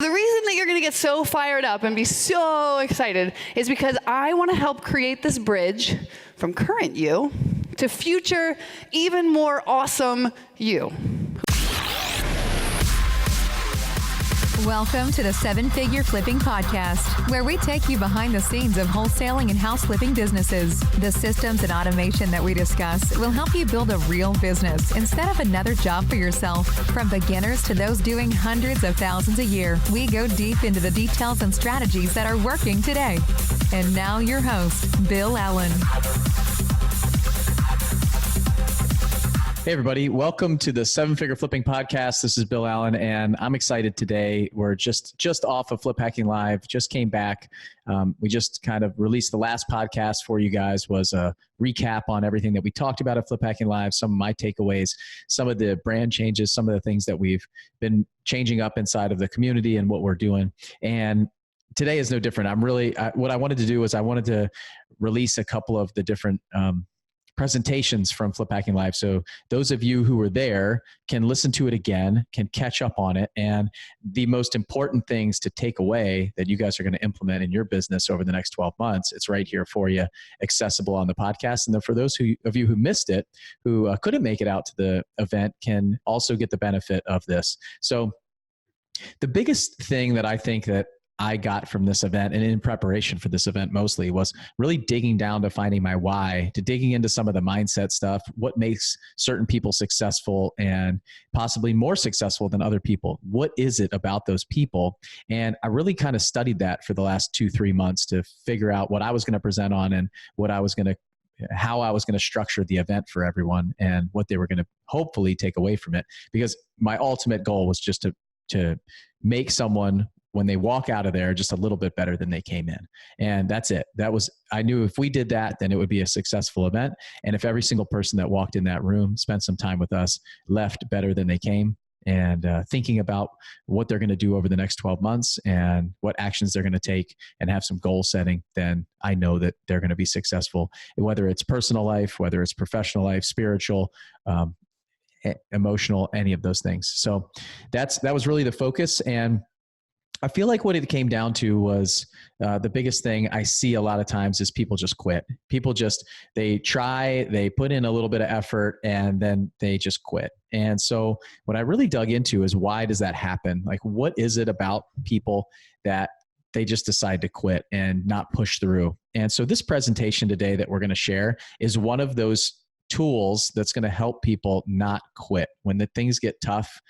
The reason that you're going to get so fired up and be so excited is because I want to help create this bridge from current you to future, even more awesome you. Welcome to the Seven Figure Flipping Podcast, where we take you behind the scenes of wholesaling and house flipping businesses. The systems and automation that we discuss will help you build a real business instead of another job for yourself. From beginners to those doing hundreds of thousands a year, we go deep into the details and strategies that are working today. And now your host, Bill Allen. Hey everybody, welcome to the Seven Figure Flipping Podcast. This is Bill Allen, and I'm excited today. We're just off of Flip Hacking Live, just came back. We just kind of released the last podcast for you guys, was a recap on everything that we talked about at Flip Hacking Live, some of my takeaways, some of the brand changes, some of the things that we've been changing up inside of the community and what we're doing. And today is no different. What I wanted to do was I wanted to release a couple of the different presentations from Flip Hacking Live. So those of you who were there can listen to it again, can catch up on it. And the most important things to take away that you guys are going to implement in your business over the next 12 months, it's right here for you, accessible on the podcast. And then for those of you who missed it, who couldn't make it out to the event, can also get the benefit of this. So the biggest thing that I think that I got from this event, and in preparation for this event mostly, was really digging down to finding my why, to digging into some of the mindset stuff, what makes certain people successful and possibly more successful than other people. What is it about those people? And I really kind of studied that for the last 2-3 months to figure out what I was going to present on and how I was going to structure the event for everyone and what they were going to hopefully take away from it. Because my ultimate goal was just to make someone, when they walk out of there, just a little bit better than they came in. And that's it. I knew if we did that, then it would be a successful event. And if every single person that walked in that room, spent some time with us, left better than they came, and thinking about what they're going to do over the next 12 months and what actions they're going to take and have some goal setting, then I know that they're going to be successful, whether it's personal life, whether it's professional life, spiritual, emotional, any of those things. So that was really the focus. And I feel like what it came down to was the biggest thing I see a lot of times is people just quit. People they try, they put in a little bit of effort, and then they just quit. And so what I really dug into is, why does that happen? Like, what is it about people that they just decide to quit and not push through? And so this presentation today that we're going to share is one of those tools that's going to help people not quit. When the things get tough,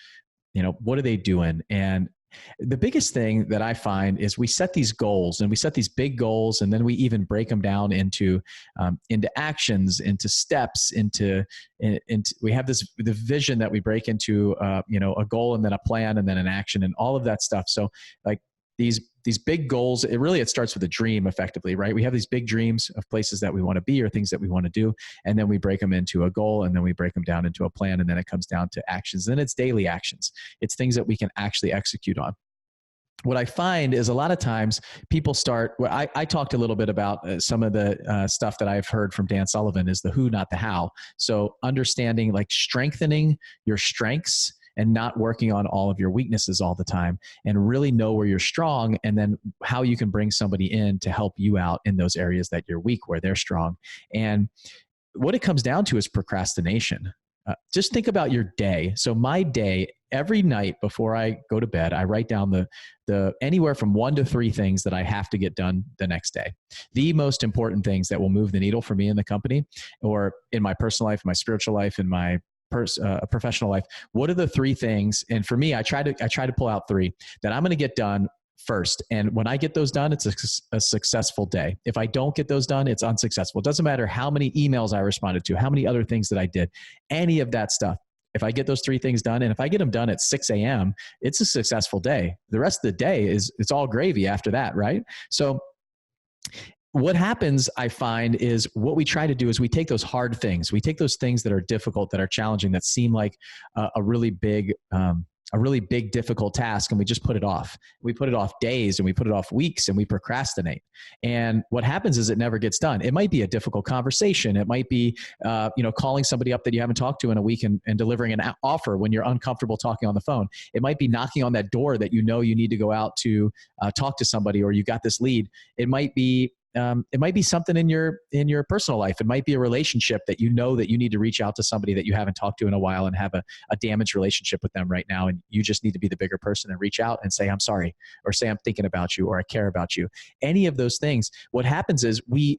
what are they doing? And the biggest thing that I find is we set these goals, and we set these big goals, and then we even break them down into actions, into steps, into we have the vision that we break into a goal, and then a plan, and then an action, and all of that stuff. So like these big goals, it starts with a dream effectively, right? We have these big dreams of places that we want to be or things that we want to do. And then we break them into a goal, and then we break them down into a plan. And then it comes down to actions. And it's daily actions. It's things that we can actually execute on. What I find is a lot of times people I talked a little bit about some of the stuff that I've heard from Dan Sullivan is the who, not the how. So understanding, like, strengthening your strengths and not working on all of your weaknesses all the time, and really know where you're strong, and then how you can bring somebody in to help you out in those areas that you're weak, where they're strong. And what it comes down to is procrastination. Just think about your day. So my day, every night before I go to bed, I write down the anywhere from 1 to 3 things that I have to get done the next day. The most important things that will move the needle for me in the company, or in my personal life, my spiritual life, in my professional life. What are the 3 things? And for me, I try to pull out 3 that I'm going to get done first. And when I get those done, it's a successful day. If I don't get those done, it's unsuccessful. It doesn't matter how many emails I responded to, how many other things that I did, any of that stuff. If I get those 3 things done, and if I get them done at 6 a.m., it's a successful day. The rest of the day it's all gravy after that, right? So what happens, I find, is what we try to do is we take those hard things. We take those things that are difficult, that are challenging, that seem like a really big a really big, difficult task and we just put it off. We put it off days and we put it off weeks and we procrastinate. And what happens is it never gets done. It might be a difficult conversation. It might be, calling somebody up that you haven't talked to in a week and delivering an offer when you're uncomfortable talking on the phone. It might be knocking on that door that you need to go out to talk to somebody, or you got this lead. It might be something in your personal life. It might be a relationship that you need to reach out to somebody that you haven't talked to in a while and have a damaged relationship with them right now. And you just need to be the bigger person and reach out and say, I'm sorry, or say, I'm thinking about you, or I care about you. Any of those things. What happens is we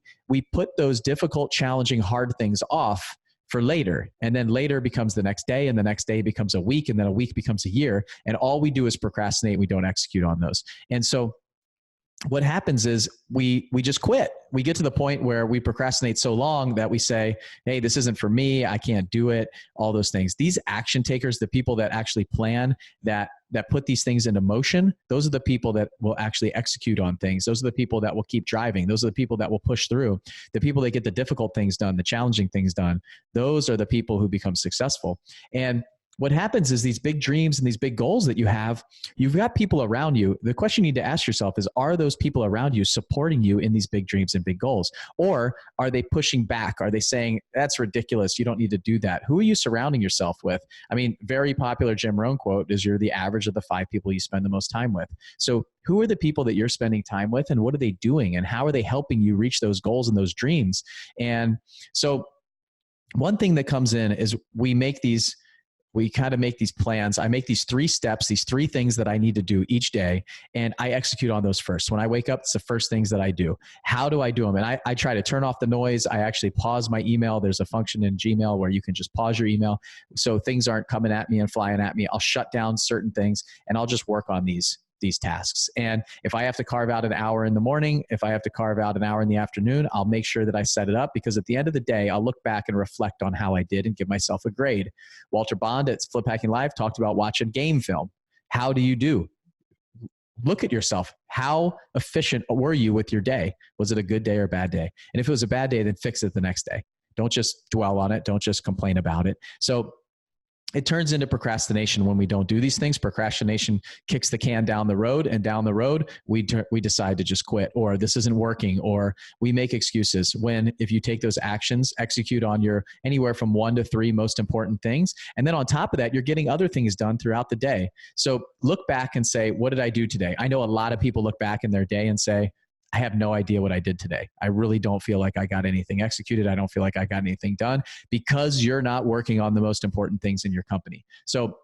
put those difficult, challenging, hard things off for later. And then later becomes the next day, and the next day becomes a week, and then a week becomes a year. And all we do is procrastinate. We don't execute on those. And so what happens is we just quit. We get to the point where we procrastinate so long that we say, hey, this isn't for me. I can't do it. All those things. These action takers, the people that actually plan, that put these things into motion, those are the people that will actually execute on things. Those are the people that will keep driving. Those are the people that will push through. The people that get the difficult things done, the challenging things done, those are the people who become successful. And what happens is these big dreams and these big goals that you've got people around you. The question you need to ask yourself is, are those people around you supporting you in these big dreams and big goals? Or are they pushing back? Are they saying, that's ridiculous, you don't need to do that? Who are you surrounding yourself with? I mean, very popular Jim Rohn quote is, you're the average of the 5 people you spend the most time with. So who are the people that you're spending time with, and what are they doing, and how are they helping you reach those goals and those dreams? And so one thing that comes in is we kind of make these plans. I make these 3 steps, these 3 things that I need to do each day, and I execute on those first. When I wake up, it's the first things that I do. How do I do them? And I try to turn off the noise. I actually pause my email. There's a function in Gmail where you can just pause your email so things aren't coming at me and flying at me. I'll shut down certain things, and I'll just work on these tasks. And if I have to carve out an hour in the morning, if I have to carve out an hour in the afternoon, I'll make sure that I set it up, because at the end of the day, I'll look back and reflect on how I did and give myself a grade. Walter Bond at Flip Hacking Live talked about watching game film. How do you do? Look at yourself. How efficient were you with your day? Was it a good day or a bad day? And if it was a bad day, then fix it the next day. Don't just dwell on it. Don't just complain about it. So it turns into procrastination when we don't do these things. Procrastination kicks the can down the road, and down the road, we decide to just quit, or this isn't working, or we make excuses. When if you take those actions, execute on your anywhere from 1 to 3 most important things, and then on top of that, you're getting other things done throughout the day. So look back and say, what did I do today? I know a lot of people look back in their day and say, I have no idea what I did today. I really don't feel like I got anything executed. I don't feel like I got anything done, because you're not working on the most important things in your company. So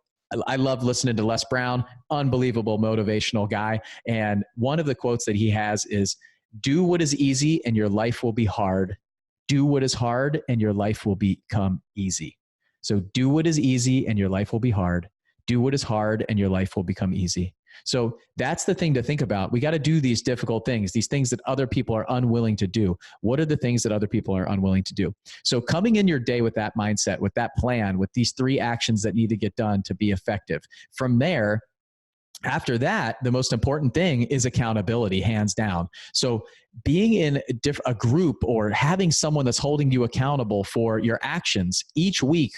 I love listening to Les Brown, unbelievable motivational guy. And one of the quotes that he has is, do what is easy and your life will be hard. Do what is hard and your life will become easy. So do what is easy and your life will be hard. Do what is hard and your life will become easy. So that's the thing to think about. We got to do these difficult things, these things that other people are unwilling to do. What are the things that other people are unwilling to do? So coming in your day with that mindset, with that plan, with these 3 actions that need to get done to be effective. From there, after that, the most important thing is accountability, hands down. So being in a group, or having someone that's holding you accountable for your actions each week,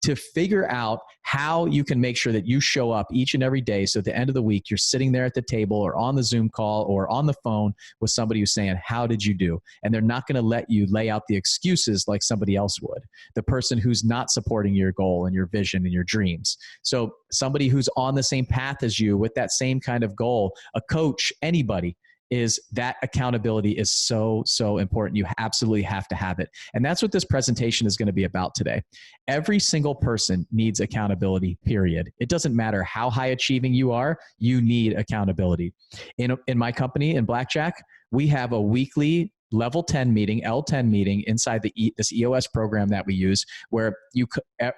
to figure out how you can make sure that you show up each and every day. So at the end of the week, you're sitting there at the table or on the Zoom call or on the phone with somebody who's saying, how did you do? And they're not going to let you lay out the excuses like somebody else would. The person who's not supporting your goal and your vision and your dreams. So somebody who's on the same path as you with that same kind of goal, a coach, anybody, is that accountability is so, so important. You absolutely have to have it. And that's what this presentation is going to be about today. Every single person needs accountability, period. It doesn't matter how high achieving you are, you need accountability. In my company, in Blackjack, we have a weekly level 10 meeting, L10 meeting inside this EOS program that we use, where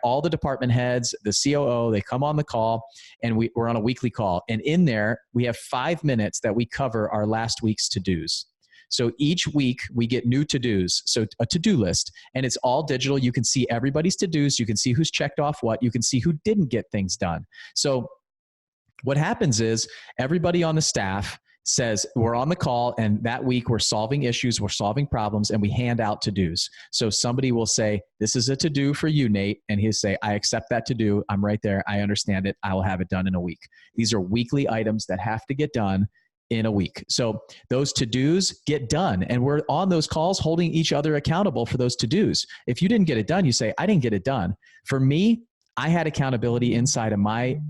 all the department heads, the COO, they come on the call, and we're on a weekly call. And in there, we have 5 minutes that we cover our last week's to-dos. So each week we get new to-dos, so a to-do list, and it's all digital. You can see everybody's to-dos. You can see who's checked off what. You can see who didn't get things done. So what happens is everybody on the staff says we're on the call, and that week we're solving issues, we're solving problems, and we hand out to-dos. So somebody will say, this is a to-do for you, Nate. And he'll say, I accept that to-do. I'm right there. I understand it. I will have it done in a week. These are weekly items that have to get done in a week. So those to-dos get done, and we're on those calls holding each other accountable for those to-dos. If you didn't get it done, you say, I didn't get it done. For me, I had accountability inside of my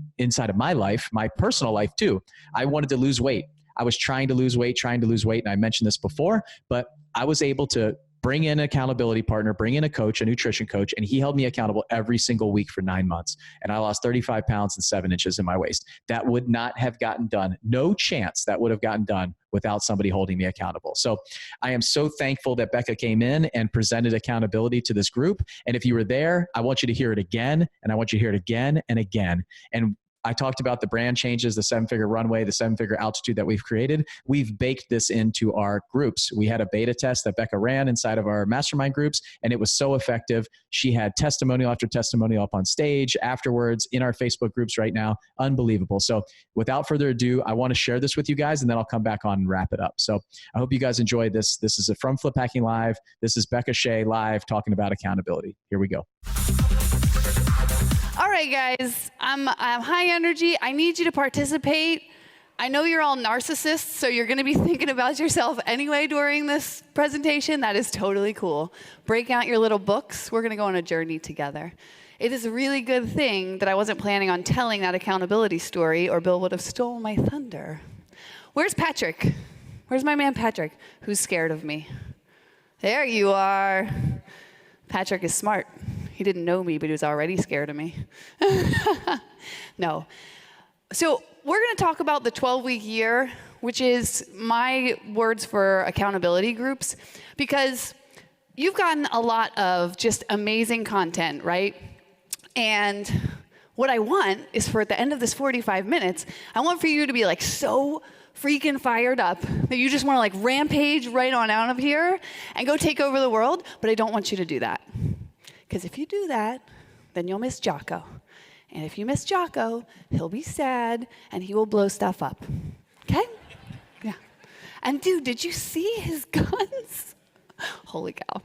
life, my personal life too. I wanted to lose weight. I was trying to lose weight. And I mentioned this before, but I was able to bring in an accountability partner, bring in a coach, a nutrition coach, and he held me accountable every single week for 9 months. And I lost 35 pounds and 7 inches in my waist. That would not have gotten done. No chance that would have gotten done without somebody holding me accountable. So I am so thankful that Beka came in and presented accountability to this group. And if you were there, I want you to hear it again, and I want you to hear it again and again. And I talked about the brand changes, the 7-figure runway, the 7-figure altitude that we've created. We've baked this into our groups. We had a beta test that Beka ran inside of our mastermind groups, and it was so effective. She had testimonial after testimonial up on stage, afterwards, in our Facebook groups right now. Unbelievable. So without further ado, I want to share this with you guys, and then I'll come back on and wrap it up. So I hope you guys enjoyed this. This is from Flip Hacking Live. This is Beka Shea live talking about accountability. Here we go. All right, guys, I'm high energy. I need you to participate. I know you're all narcissists, so you're going to be thinking about yourself anyway during this presentation. That is totally cool. Break out your little books. We're going to go on a journey together. It is a really good thing that I wasn't planning on telling that accountability story, or Bill would have stolen my thunder. Where's Patrick? Where's my man Patrick, who's scared of me? There you are. Patrick is smart. He didn't know me, but he was already scared of me. No. So we're going to talk about the 12-week year, which is my words for accountability groups, because you've gotten a lot of just amazing content, right? And what I want is for at the end of this 45 minutes, I want for you to be like so freaking fired up that you just want to like rampage right on out of here and go take over the world, but I don't want you to do that. Because if you do that, then you'll miss Jocko. And if you miss Jocko, he'll be sad and he will blow stuff up. Okay? Yeah. And dude, did you see his guns? Holy cow.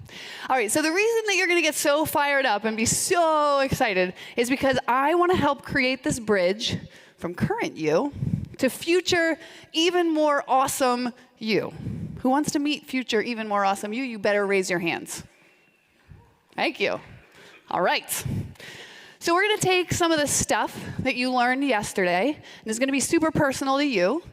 All right, so the reason that you're going to get so fired up and be so excited is because I want to help create this bridge from current you to future, even more awesome you. Who wants to meet future, even more awesome you? You better raise your hands. Thank you. All right. So we're going to take some of the stuff that you learned yesterday, and it's going to be super personal to you.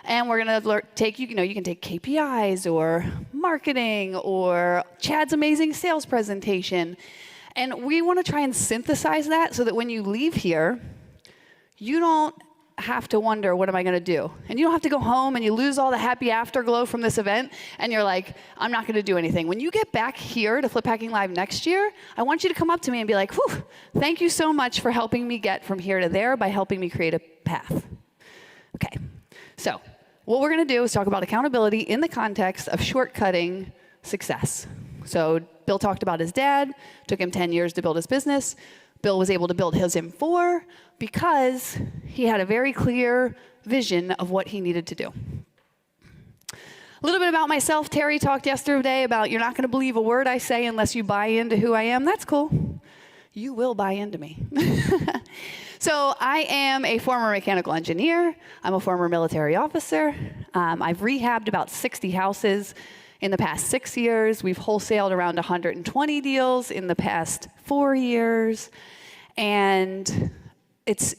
And we're going to take, you can take KPIs or marketing or Chad's amazing sales presentation. And we want to try and synthesize that so that when you leave here, you don't have to wonder, what am I going to do? And you don't have to go home and you lose all the happy afterglow from this event and you're like, I'm not going to do anything. When you get back here to Flip Hacking Live next year, I want you to come up to me and be like, whew, thank you so much for helping me get from here to there by helping me create a path. Okay, so what we're going to do is talk about accountability in the context of shortcutting success. So Bill talked about his dad. Took him 10 years to build his business. Bill was able to build his in 4 because he had a very clear vision of what he needed to do. A little bit about myself. Terry talked yesterday about you're not going to believe a word I say unless you buy into who I am. That's cool. You will buy into me. So I am a former mechanical engineer. I'm a former military officer. I've rehabbed about 60 houses in the past 6 years. We've wholesaled around 120 deals in the past 4 years. And it's,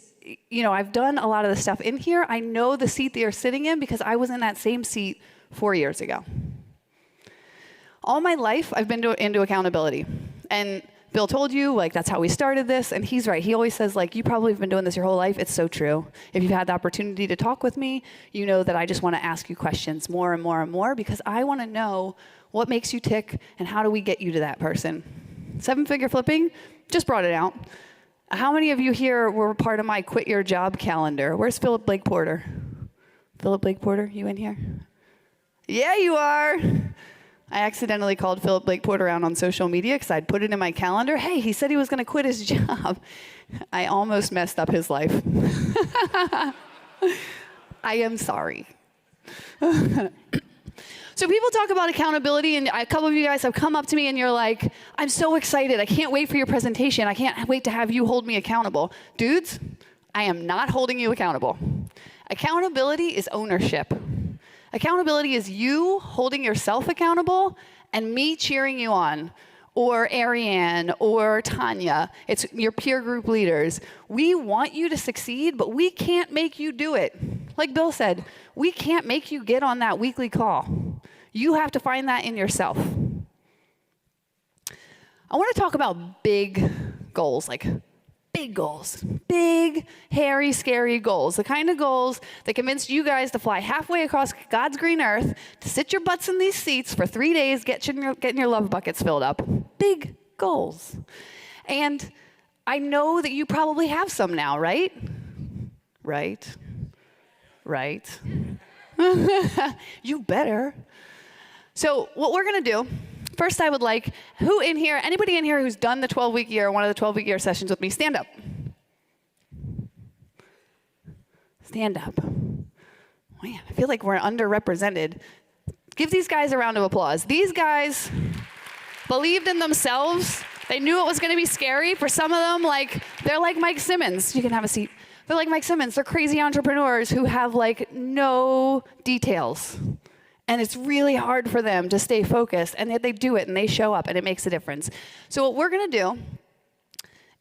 I've done a lot of the stuff in here. I know the seat that you're sitting in because I was in that same seat 4 years ago. All my life, I've been into accountability. And Bill told you, that's how we started this, and he's right. He always says, you probably have been doing this your whole life. It's so true. If you've had the opportunity to talk with me, you know that I just want to ask you questions more and more and more because I want to know what makes you tick and how do we get you to that person. 7-figure flipping, just brought it out. How many of you here were part of my quit your job calendar? Where's Philip Blake Porter? Philip Blake Porter, you in here? Yeah, you are. I accidentally called Philip Blake Porter out on social media because I'd put it in my calendar. Hey, he said he was going to quit his job. I almost messed up his life. I am sorry. So people talk about accountability, and a couple of you guys have come up to me and you're like, I'm so excited. I can't wait for your presentation. I can't wait to have you hold me accountable. Dudes, I am not holding you accountable. Accountability is ownership. Accountability is you holding yourself accountable and me cheering you on, or Ariane, or Tanya. It's your peer group leaders. We want you to succeed, but we can't make you do it. Like Bill said, we can't make you get on that weekly call. You have to find that in yourself. I want to talk about big goals, like big goals. Big, hairy, scary goals. The kind of goals that convinced you guys to fly halfway across God's green earth, to sit your butts in these seats for 3 days, getting your love buckets filled up. Big goals. And I know that you probably have some now, right? Right. You better. So what we're going to do, first I would like, anybody in here who's done the 12-week year, one of the 12-week year sessions with me, stand up. Stand up. Man, I feel like we're underrepresented. Give these guys a round of applause. These guys believed in themselves. They knew it was going to be scary. For some of them, they're like Mike Simmons. You can have a seat. They're like Mike Simmons. They're crazy entrepreneurs who have no details. And it's really hard for them to stay focused, and yet they do it, and they show up, and it makes a difference. So what we're going to do,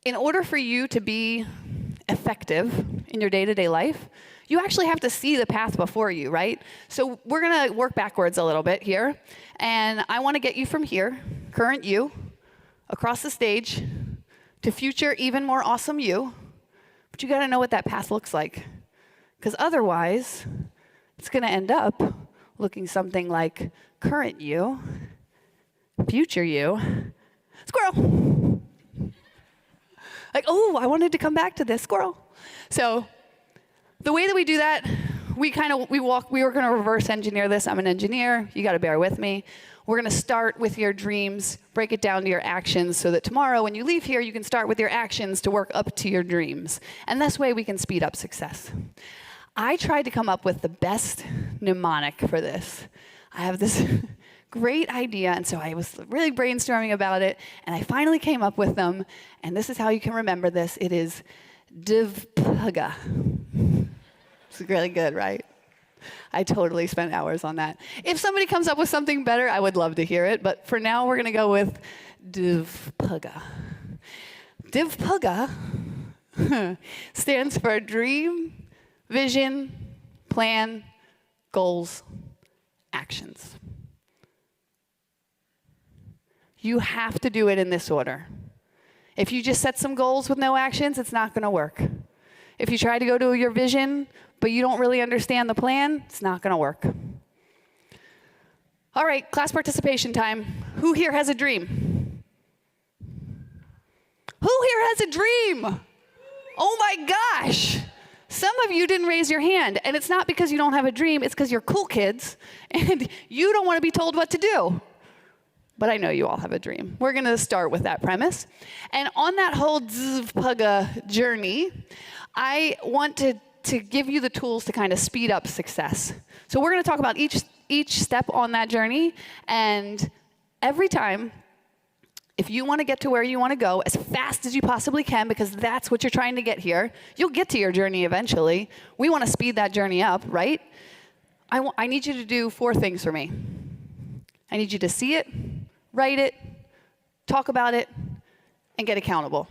in order for you to be effective in your day-to-day life, you actually have to see the path before you, right? So we're going to work backwards a little bit here, and I want to get you from here, current you, across the stage, to future even more awesome you, but you got to know what that path looks like, because otherwise, it's going to end up looking something like current you, future you, squirrel. Like, oh, I wanted to come back to this, squirrel. So the way that we do that, we were going to reverse engineer this. I'm an engineer. You got to bear with me. We're going to start with your dreams, break it down to your actions so that tomorrow when you leave here, you can start with your actions to work up to your dreams. And this way we can speed up success. I tried to come up with the best mnemonic for this. I have this great idea, and so I was really brainstorming about it, and I finally came up with them, and this is how you can remember this. It is DivPuga. It's really good, right? I totally spent hours on that. If somebody comes up with something better, I would love to hear it, but for now, we're going to go with DivPuga. DivPuga stands for dream, vision, plan, goals, actions. You have to do it in this order. If you just set some goals with no actions, it's not going to work. If you try to go to your vision, but you don't really understand the plan, it's not going to work. All right, class participation time. Who here has a dream? Who here has a dream? Oh my gosh. Some of you didn't raise your hand, and it's not because you don't have a dream, it's because you're cool kids, and you don't want to be told what to do. But I know you all have a dream. We're going to start with that premise. And on that whole DivPuga journey, I want to give you the tools to kind of speed up success. So we're going to talk about each step on that journey, and every time, if you want to get to where you want to go as fast as you possibly can, because that's what you're trying to get here, you'll get to your journey eventually. We want to speed that journey up, right? I need you to do 4 things for me. I need you to see it, write it, talk about it, and get accountable.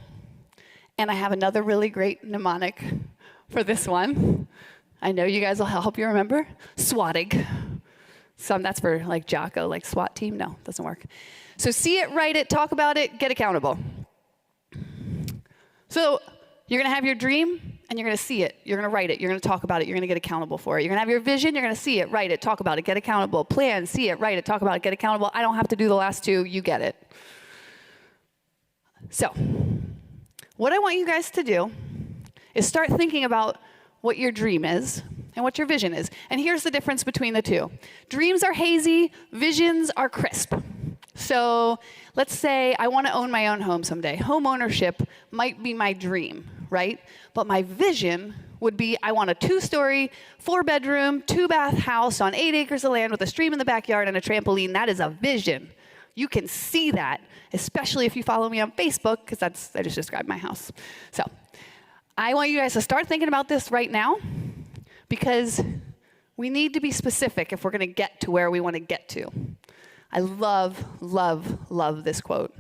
And I have another really great mnemonic for this one. I know you guys will help you remember. SWATIG. That's for like Jocko, like SWAT team. No, doesn't work. So see it, write it, talk about it, get accountable. So you're going to have your dream, and you're going to see it. You're going to write it. You're going to talk about it. You're going to get accountable for it. You're going to have your vision. You're going to see it, write it, talk about it, get accountable. Plan, see it, write it, talk about it, get accountable. I don't have to do the last 2. You get it. So what I want you guys to do is start thinking about what your dream is and what your vision is. And here's the difference between the two. Dreams are hazy. Visions are crisp. So let's say I want to own my own home someday. Home ownership might be my dream, right? But my vision would be, I want a 2-story, 4-bedroom, 2-bath house on 8 acres of land with a stream in the backyard and a trampoline. That is a vision. You can see that, especially if you follow me on Facebook, because I just described my house. So I want you guys to start thinking about this right now, because we need to be specific if we're going to get to where we want to get to. I love, love, love this quote.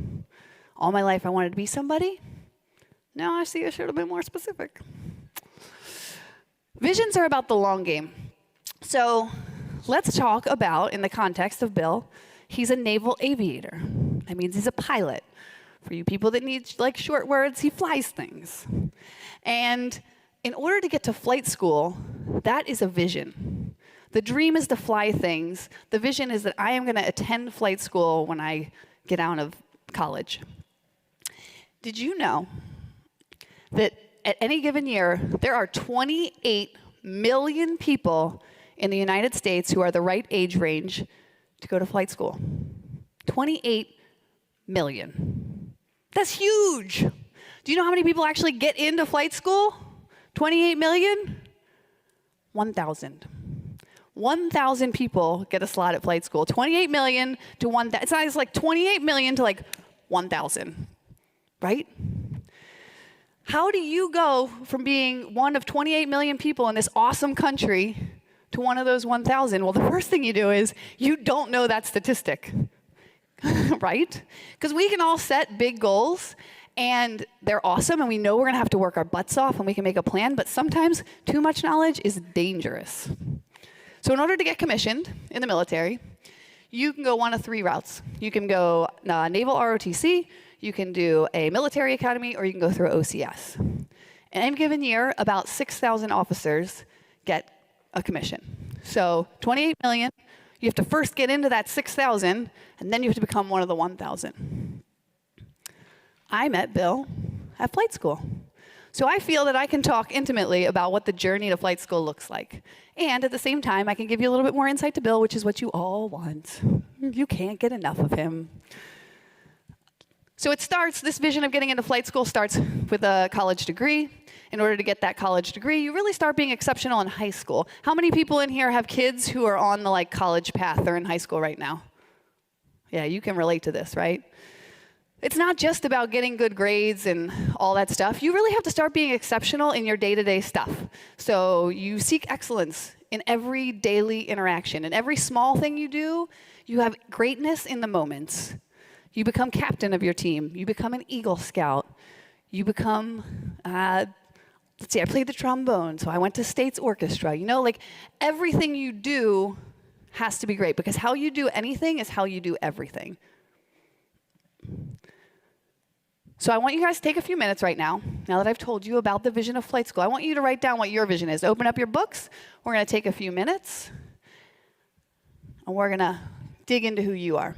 All my life I wanted to be somebody. Now I see I should have been more specific. Visions are about the long game. So let's talk about, in the context of Bill, he's a naval aviator. That means he's a pilot. For you people that need like short words, he flies things. And in order to get to flight school, that is a vision. The dream is to fly things. The vision is that I am going to attend flight school when I get out of college. Did you know that at any given year, there are 28 million people in the United States who are the right age range to go to flight school? 28 million. That's huge. Do you know how many people actually get into flight school? 28 million? 1,000. 1,000 people get a slot at flight school. 28 million to 1,000. It's like 28 million to like 1,000, right? How do you go from being one of 28 million people in this awesome country to one of those 1,000? Well, the first thing you do is you don't know that statistic, right? Because we can all set big goals, and they're awesome, and we know we're going to have to work our butts off, and we can make a plan, but sometimes too much knowledge is dangerous. So in order to get commissioned in the military, you can go one of 3 routes. You can go Naval ROTC, you can do a military academy, or you can go through OCS. In any given year, about 6,000 officers get a commission. So 28 million, you have to first get into that 6,000, and then you have to become one of the 1,000. I met Bill at flight school. So I feel that I can talk intimately about what the journey to flight school looks like. And at the same time, I can give you a little bit more insight to Bill, which is what you all want. You can't get enough of him. So this vision of getting into flight school starts with a college degree. In order to get that college degree, you really start being exceptional in high school. How many people in here have kids who are on the college path? They're in high school right now. Yeah, you can relate to this, right? It's not just about getting good grades and all that stuff. You really have to start being exceptional in your day-to-day stuff. So you seek excellence in every daily interaction. In every small thing you do, you have greatness in the moments. You become captain of your team. You become an Eagle Scout. You become, I played the trombone, so I went to State's Orchestra. Everything you do has to be great, because how you do anything is how you do everything. So I want you guys to take a few minutes right now that I've told you about the vision of flight school. I want you to write down what your vision is. Open up your books. We're going to take a few minutes, and we're going to dig into who you are.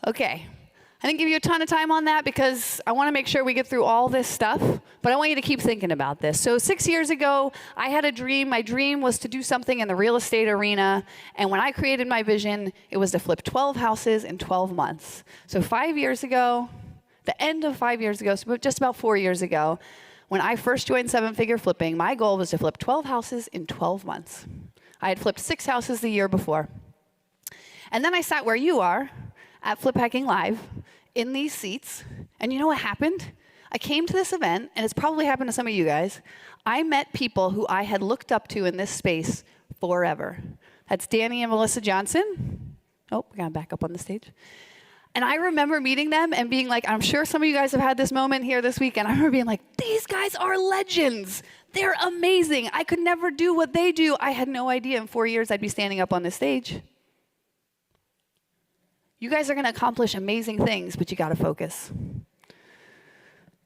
Okay, I didn't give you a ton of time on that because I want to make sure we get through all this stuff, but I want you to keep thinking about this. So 6 years ago, I had a dream. My dream was to do something in the real estate arena, and when I created my vision, it was to flip 12 houses in 12 months. So 5 years ago, the end of 5 years ago, so just about 4 years ago, when I first joined 7-Figure Flipping, my goal was to flip 12 houses in 12 months. I had flipped 6 houses the year before. And then I sat where you are, at Flip Hacking Live, in these seats, and you know what happened? I came to this event, and it's probably happened to some of you guys. I met people who I had looked up to in this space forever. That's Danny and Melissa Johnson. Oh, we gotta back up on the stage. And I remember meeting them and being like, I'm sure some of you guys have had this moment here this week, and I remember being like, these guys are legends. They're amazing. I could never do what they do. I had no idea in 4 years I'd be standing up on this stage. You guys are going to accomplish amazing things, but you got to focus.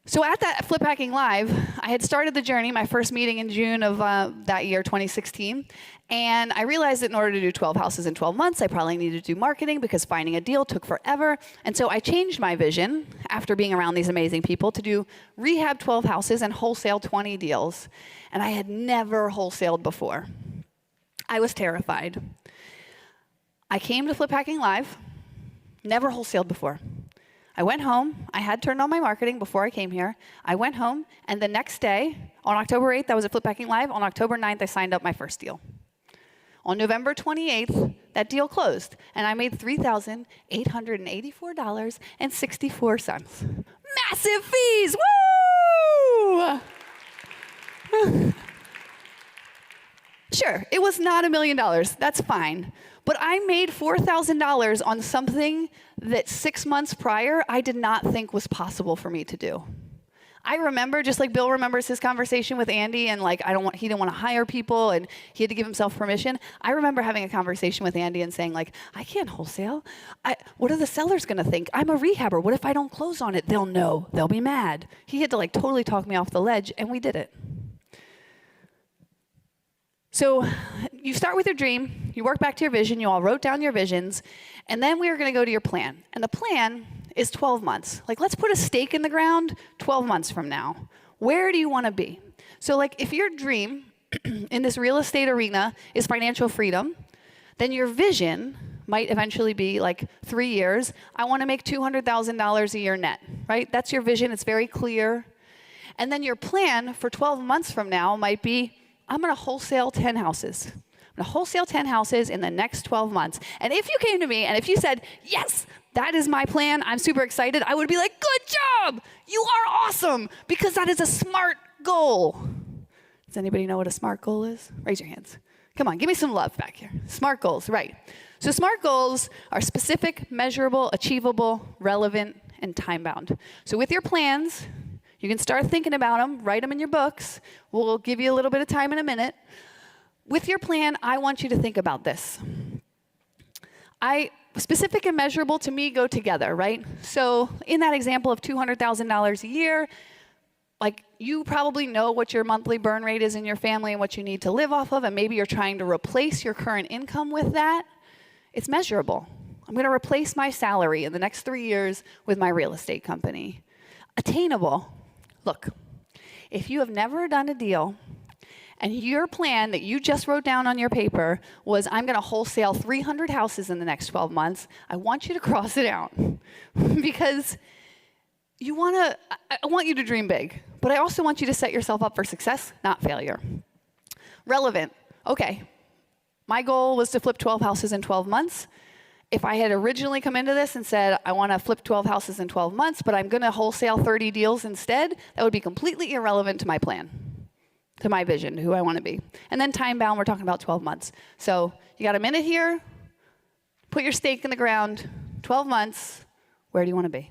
So at that Flip Hacking Live, I had started the journey, my first meeting in June of that year, 2016, and I realized that in order to do 12 houses in 12 months, I probably needed to do marketing because finding a deal took forever. And so I changed my vision, after being around these amazing people, to do rehab 12 houses and wholesale 20 deals. And I had never wholesaled before. I was terrified. I came to Flip Hacking Live, never wholesaled before. I went home. I had turned on my marketing before I came here. I went home, and the next day, on October 8th, I was at Flip Hacking Live. On October 9th, I signed up my first deal. On November 28th, that deal closed, and I made $3,884.64. Massive fees! Woo! Sure, it was not $1 million. That's fine. But I made $4,000 on something that 6 months prior I did not think was possible for me to do. I remember, just like Bill remembers his conversation with Andy, and like he didn't want to hire people, and he had to give himself permission. I remember having a conversation with Andy and saying, like, I can't wholesale. What are the sellers going to think? I'm a rehabber. What if I don't close on it? They'll know. They'll be mad. He had to like totally talk me off the ledge, and we did it. So you start with your dream, you work back to your vision, you all wrote down your visions, and then we are going to go to your plan. And the plan is 12 months. Like, let's put a stake in the ground 12 months from now. Where do you want to be? So like, if your dream in this real estate arena is financial freedom, then your vision might eventually be like 3 years. I want to make $200,000 a year net, right? That's your vision. It's very clear. And then your plan for 12 months from now might be, I'm going to wholesale 10 houses. I'm going to wholesale 10 houses in the next 12 months. And if you came to me and if you said, yes, that is my plan, I'm super excited, I would be like, good job. You are awesome, because that is a SMART goal. Does anybody know what a SMART goal is? Raise your hands. Come on, give me some love back here. SMART goals, right. So SMART goals are specific, measurable, achievable, relevant, and time-bound. So with your plans, you can start thinking about them, write them in your books. We'll give you a little bit of time in a minute. With your plan, I want you to think about this. Specific and measurable to me go together, right? So in that example of $200,000 a year, like, you probably know what your monthly burn rate is in your family and what you need to live off of, and maybe you're trying to replace your current income with that. It's measurable. I'm going to replace my salary in the next 3 years with my real estate company. Attainable. Look, if you have never done a deal and your plan that you just wrote down on your paper was, I'm going to wholesale 300 houses in the next 12 months, I want you to cross it out. Because I want you to dream big, but I also want you to set yourself up for success, not failure. Relevant. Okay, my goal was to flip 12 houses in 12 months. If I had originally come into this and said, I want to flip 12 houses in 12 months, but I'm going to wholesale 30 deals instead, that would be completely irrelevant to my plan, to my vision, who I want to be. And then time-bound, we're talking about 12 months. So you got a minute here. Put your stake in the ground. 12 months. Where do you want to be?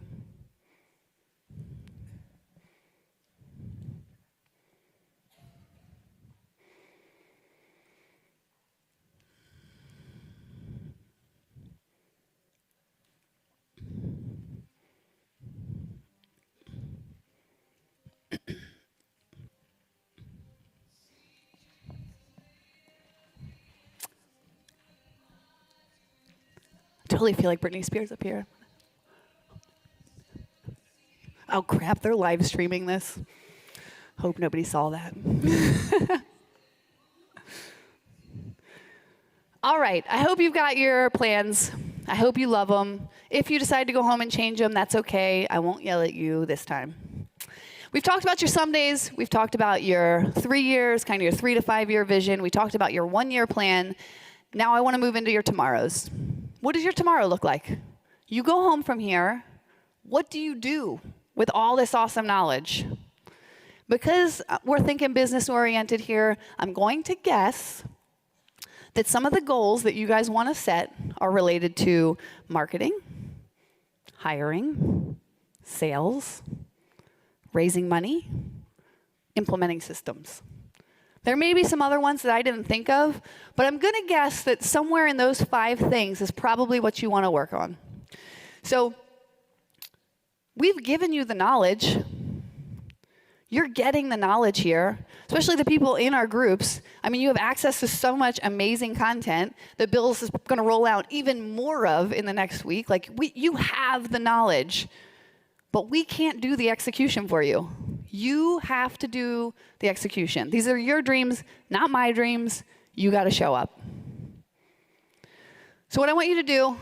I totally feel like Britney Spears up here. Oh crap, they're live streaming this. Hope nobody saw that. All right, I hope you've got your plans. I hope you love them. If you decide to go home and change them, that's okay. I won't yell at you this time. We've talked about your some days. We've talked about your 3 years, kind of your 3 to 5 year vision. We talked about your 1 year plan. Now I want to move into your tomorrows. What does your tomorrow look like? You go home from here. What do you do with all this awesome knowledge? Because we're thinking business oriented here, I'm going to guess that some of the goals that you guys want to set are related to marketing, hiring, sales, raising money, implementing systems. There may be some other ones that I didn't think of, but I'm going to guess that somewhere in those 5 things is probably what you want to work on. So we've given you the knowledge. You're getting the knowledge here, especially the people in our groups. I mean, you have access to so much amazing content that Bill's is going to roll out even more of in the next week. Like, you have the knowledge, but we can't do the execution for you. You have to do the execution. These are your dreams, not my dreams. You got to show up. So what I want you to do,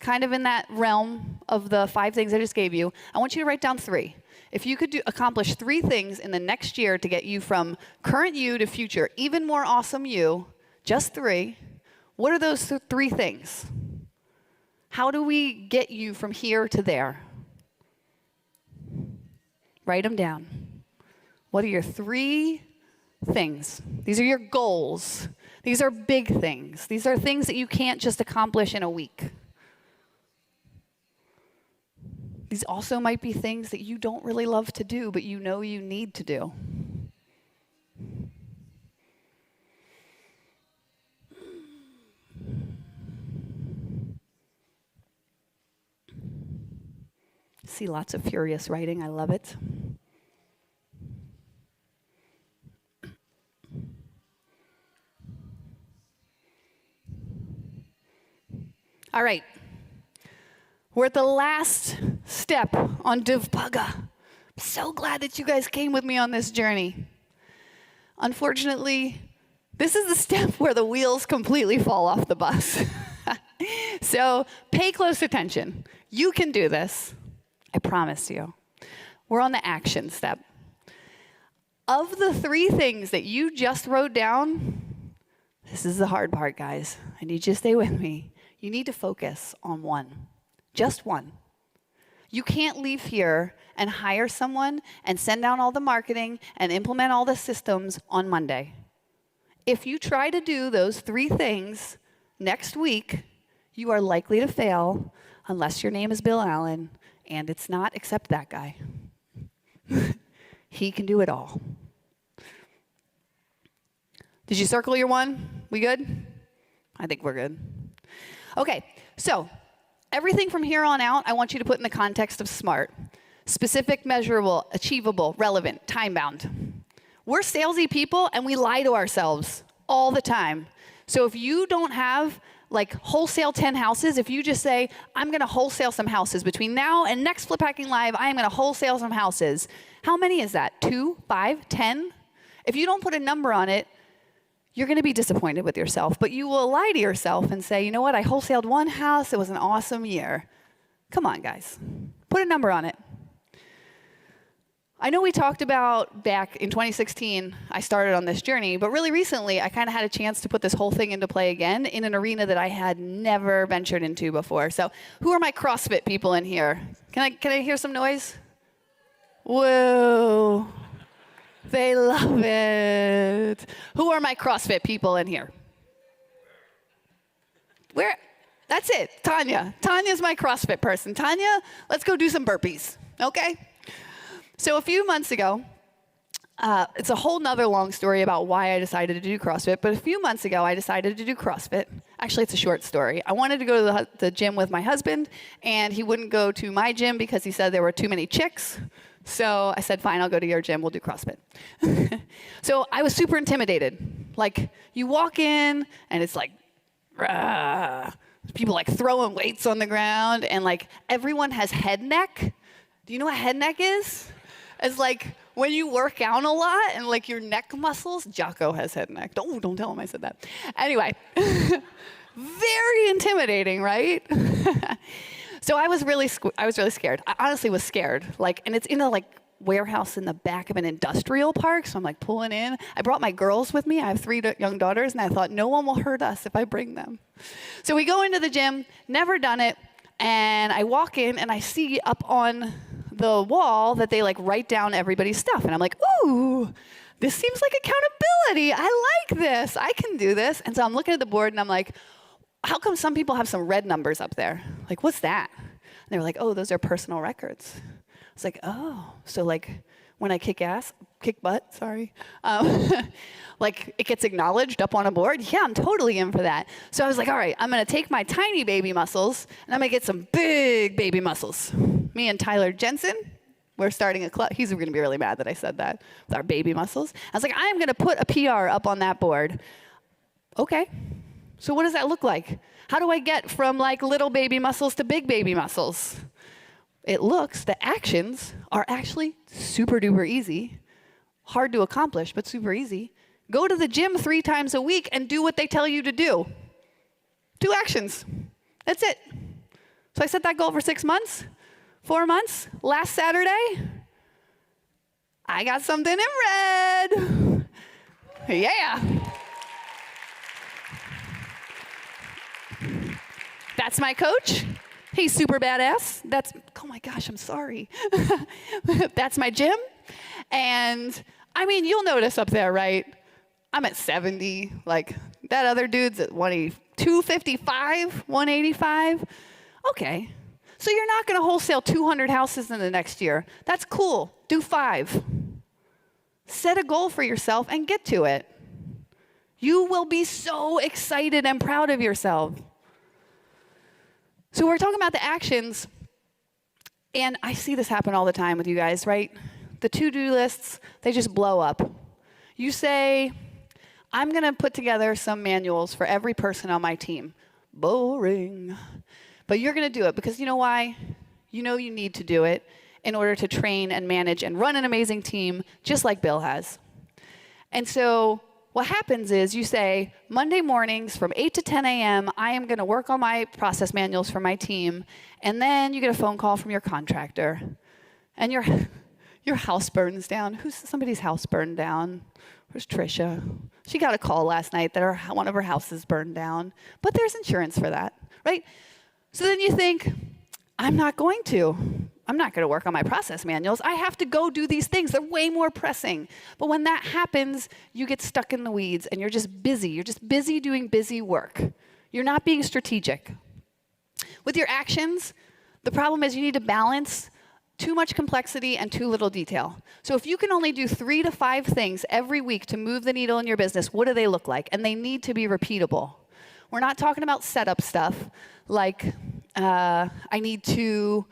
kind of in that realm of the 5 things I just gave you, I want you to write down 3. If you could accomplish 3 things in the next year to get you from current you to future, even more awesome you, just 3, what are those 3 things? How do we get you from here to there? Write them down. What are your 3 things? These are your goals. These are big things. These are things that you can't just accomplish in a week. These also might be things that you don't really love to do, but you know you need to do. See lots of furious writing. I love it. All right. We're at the last step on Divpaga. I'm so glad that you guys came with me on this journey. Unfortunately, this is the step where the wheels completely fall off the bus. So pay close attention. You can do this. I promise you. We're on the action step. Of the 3 things that you just wrote down, this is the hard part, guys. I need you to stay with me. You need to focus on 1. Just 1. You can't leave here and hire someone and send out all the marketing and implement all the systems on Monday. If you try to do those 3 things next week, you are likely to fail unless your name is Bill Allen, and it's not, except that guy. He can do it all. Did you circle your 1? We good? I think we're good. Okay, so everything from here on out, I want you to put in the context of SMART. Specific, measurable, achievable, relevant, time-bound. We're salesy people, and we lie to ourselves all the time. So if you don't have like wholesale 10 houses, if you just say, I'm going to wholesale some houses between now and next Flip Hacking Live, I am going to wholesale some houses. How many is that? 2, 5, 10? If you don't put a number on it, you're going to be disappointed with yourself, but you will lie to yourself and say, you know what, I wholesaled 1 house, it was an awesome year. Come on, guys. Put a number on it. I know we talked about back in 2016, I started on this journey, but really recently, I kind of had a chance to put this whole thing into play again in an arena that I had never ventured into before. So who are my CrossFit people in here? Can I hear some noise? Whoa. They love it. Who are my CrossFit people in here? Where? That's it, Tanya. Tanya's my CrossFit person. Tanya, let's go do some burpees, okay? So a few months ago, it's a whole nother long story about why I decided to do CrossFit, but a few months ago, I decided to do CrossFit. Actually, it's a short story. I wanted to go to the gym with my husband, and he wouldn't go to my gym because he said there were too many chicks. So I said, fine, I'll go to your gym. We'll do CrossFit. So I was super intimidated. Like, you walk in, and it's like, rah. People like throwing weights on the ground, and like everyone has head neck. Do you know what head neck is? It's like when you work out a lot and like your neck muscles. Jocko has head neck. Don't tell him I said that. Anyway, very intimidating, right? So I was really scared. I honestly was scared. Like, and it's in a like warehouse in the back of an industrial park. So I'm like pulling in. I brought my girls with me. I have 3 young daughters, and I thought no one will hurt us if I bring them. So we go into the gym. Never done it. And I walk in, and I see up on the wall that they like write down everybody's stuff. And I'm like, ooh, this seems like accountability. I like this. I can do this. And so I'm looking at the board, and I'm like, how come some people have some red numbers up there? Like, what's that? And they were like, oh, those are personal records. I was like, oh, so like when I kick butt, like it gets acknowledged up on a board? Yeah, I'm totally in for that. So I was like, all right, I'm going to take my tiny baby muscles, and I'm going to get some big baby muscles. Me and Tyler Jensen, We're starting a club. He's going to be really mad that I said that. With our baby muscles. I was like, I'm going to put a PR up on that board. Okay. So what does that look like? How do I get from like little baby muscles to big baby muscles? The actions are actually super duper easy. Hard to accomplish, but super easy. Go to the gym 3 times a week and do what they tell you to do. 2 actions. That's it. So I set that goal for 6 months, 4 months. Last Saturday, I got something in red. Yeah. That's my coach. He's super badass. Oh my gosh, I'm sorry. That's my gym. And I mean, you'll notice up there, right? I'm at 70. Like that other dude's at 255, 185. Okay. So you're not going to wholesale 200 houses in the next year. That's cool. Do 5. Set a goal for yourself and get to it. You will be so excited and proud of yourself. So we're talking about the actions, and I see this happen all the time with you guys, right? The to-do lists, they just blow up. You say, I'm going to put together some manuals for every person on my team. Boring. But you're going to do it because you know why? You know you need to do it in order to train and manage and run an amazing team, just like Bill has. And so what happens is you say, Monday mornings from 8 to 10 a.m., I am going to work on my process manuals for my team. And then you get a phone call from your contractor. And your house burns down. Somebody's house burned down. Where's Trisha? She got a call last night that one of her houses burned down. But there's insurance for that, right? So then you think, I'm not going to work on my process manuals. I have to go do these things. They're way more pressing. But when that happens, you get stuck in the weeds and you're just busy. You're just busy doing busy work. You're not being strategic. With your actions, the problem is you need to balance too much complexity and too little detail. So if you can only do 3 to 5 things every week to move the needle in your business, what do they look like? And they need to be repeatable. We're not talking about setup stuff like I need to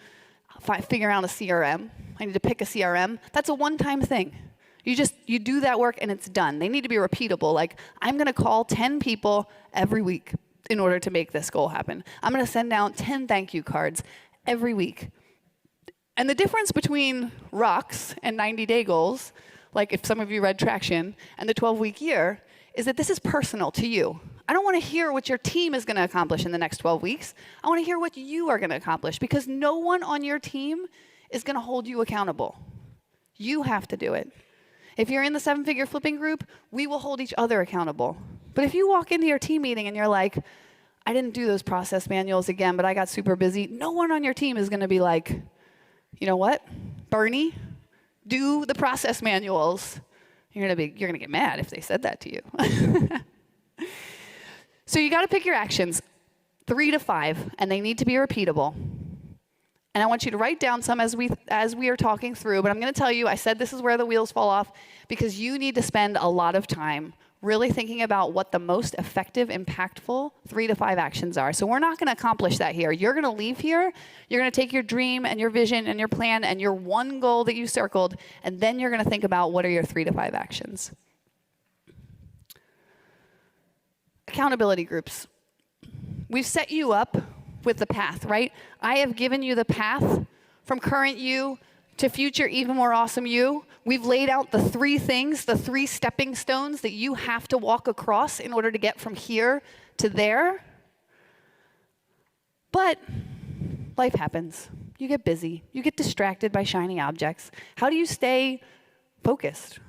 figure out a CRM. I need to pick a CRM. That's a one-time thing. You do that work and it's done. They need to be repeatable. Like I'm going to call 10 people every week in order to make this goal happen. I'm going to send out 10 thank you cards every week. And the difference between rocks and 90-day goals, like if some of you read Traction, and the 12-week year, is that this is personal to you. I don't want to hear what your team is going to accomplish in the next 12 weeks. I want to hear what you are going to accomplish because no one on your team is going to hold you accountable. You have to do it. If you're in the 7-figure flipping group, we will hold each other accountable. But if you walk into your team meeting and you're like, I didn't do those process manuals again, but I got super busy, no one on your team is going to be like, you know what, Bernie, do the process manuals. You're going to get mad if they said that to you. So you got to pick your actions, 3 to 5, and they need to be repeatable. And I want you to write down some as we are talking through, but I'm going to tell you, I said this is where the wheels fall off because you need to spend a lot of time really thinking about what the most effective, impactful 3 to 5 actions are. So we're not going to accomplish that here. You're going to leave here, you're going to take your dream and your vision and your plan and your one goal that you circled, and then you're going to think about what are your 3 to 5 actions. Accountability groups. We've set you up with the path, right? I have given you the path from current you to future even more awesome you. We've laid out the 3 things, the 3 stepping stones that you have to walk across in order to get from here to there. But life happens. You get busy. You get distracted by shiny objects. How do you stay focused?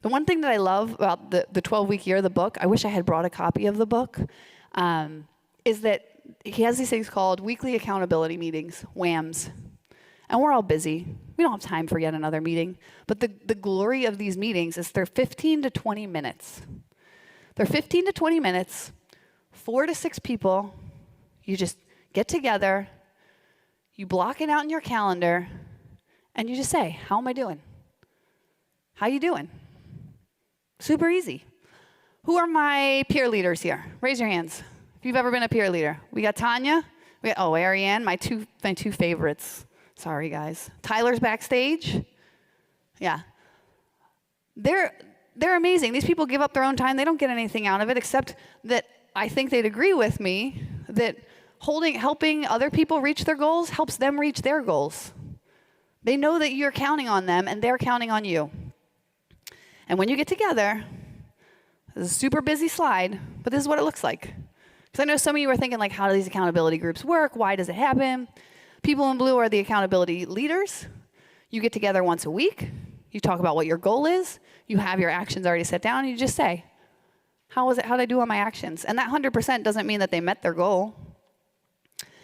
The one thing that I love about the 12-week year of the book, I wish I had brought a copy of the book, is that he has these things called weekly accountability meetings, WAMs. And we're all busy. We don't have time for yet another meeting. But the glory of these meetings is they're 15 to 20 minutes. They're 15 to 20 minutes, 4 to 6 people. You just get together, you block it out in your calendar, and you just say, how am I doing? How you doing? Super easy. Who are my peer leaders here? Raise your hands if you've ever been a peer leader. We got Tanya. We got, Ariane, my two favorites. Sorry, guys. Tyler's backstage. Yeah. They're amazing. These people give up their own time. They don't get anything out of it except that I think they'd agree with me that helping other people reach their goals helps them reach their goals. They know that you're counting on them and they're counting on you. And when you get together, this is a super busy slide, but this is what it looks like. Because I know some of you are thinking, like, how do these accountability groups work? Why does it happen? People in blue are the accountability leaders. You get together once a week. You talk about what your goal is. You have your actions already set down. And you just say, how did I do on my actions? And that 100% doesn't mean that they met their goal.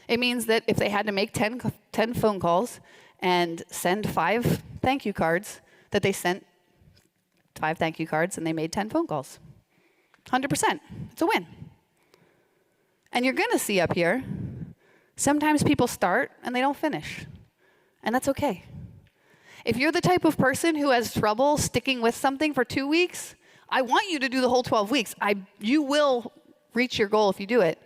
It means that if they had to make 10 phone calls and send 5 thank you cards, that they sent 5 thank you cards and they made 10 phone calls. 100%. It's a win. And you're going to see up here, sometimes people start and they don't finish. And that's okay. If you're the type of person who has trouble sticking with something for 2 weeks, I want you to do the whole 12 weeks. You will reach your goal if you do it.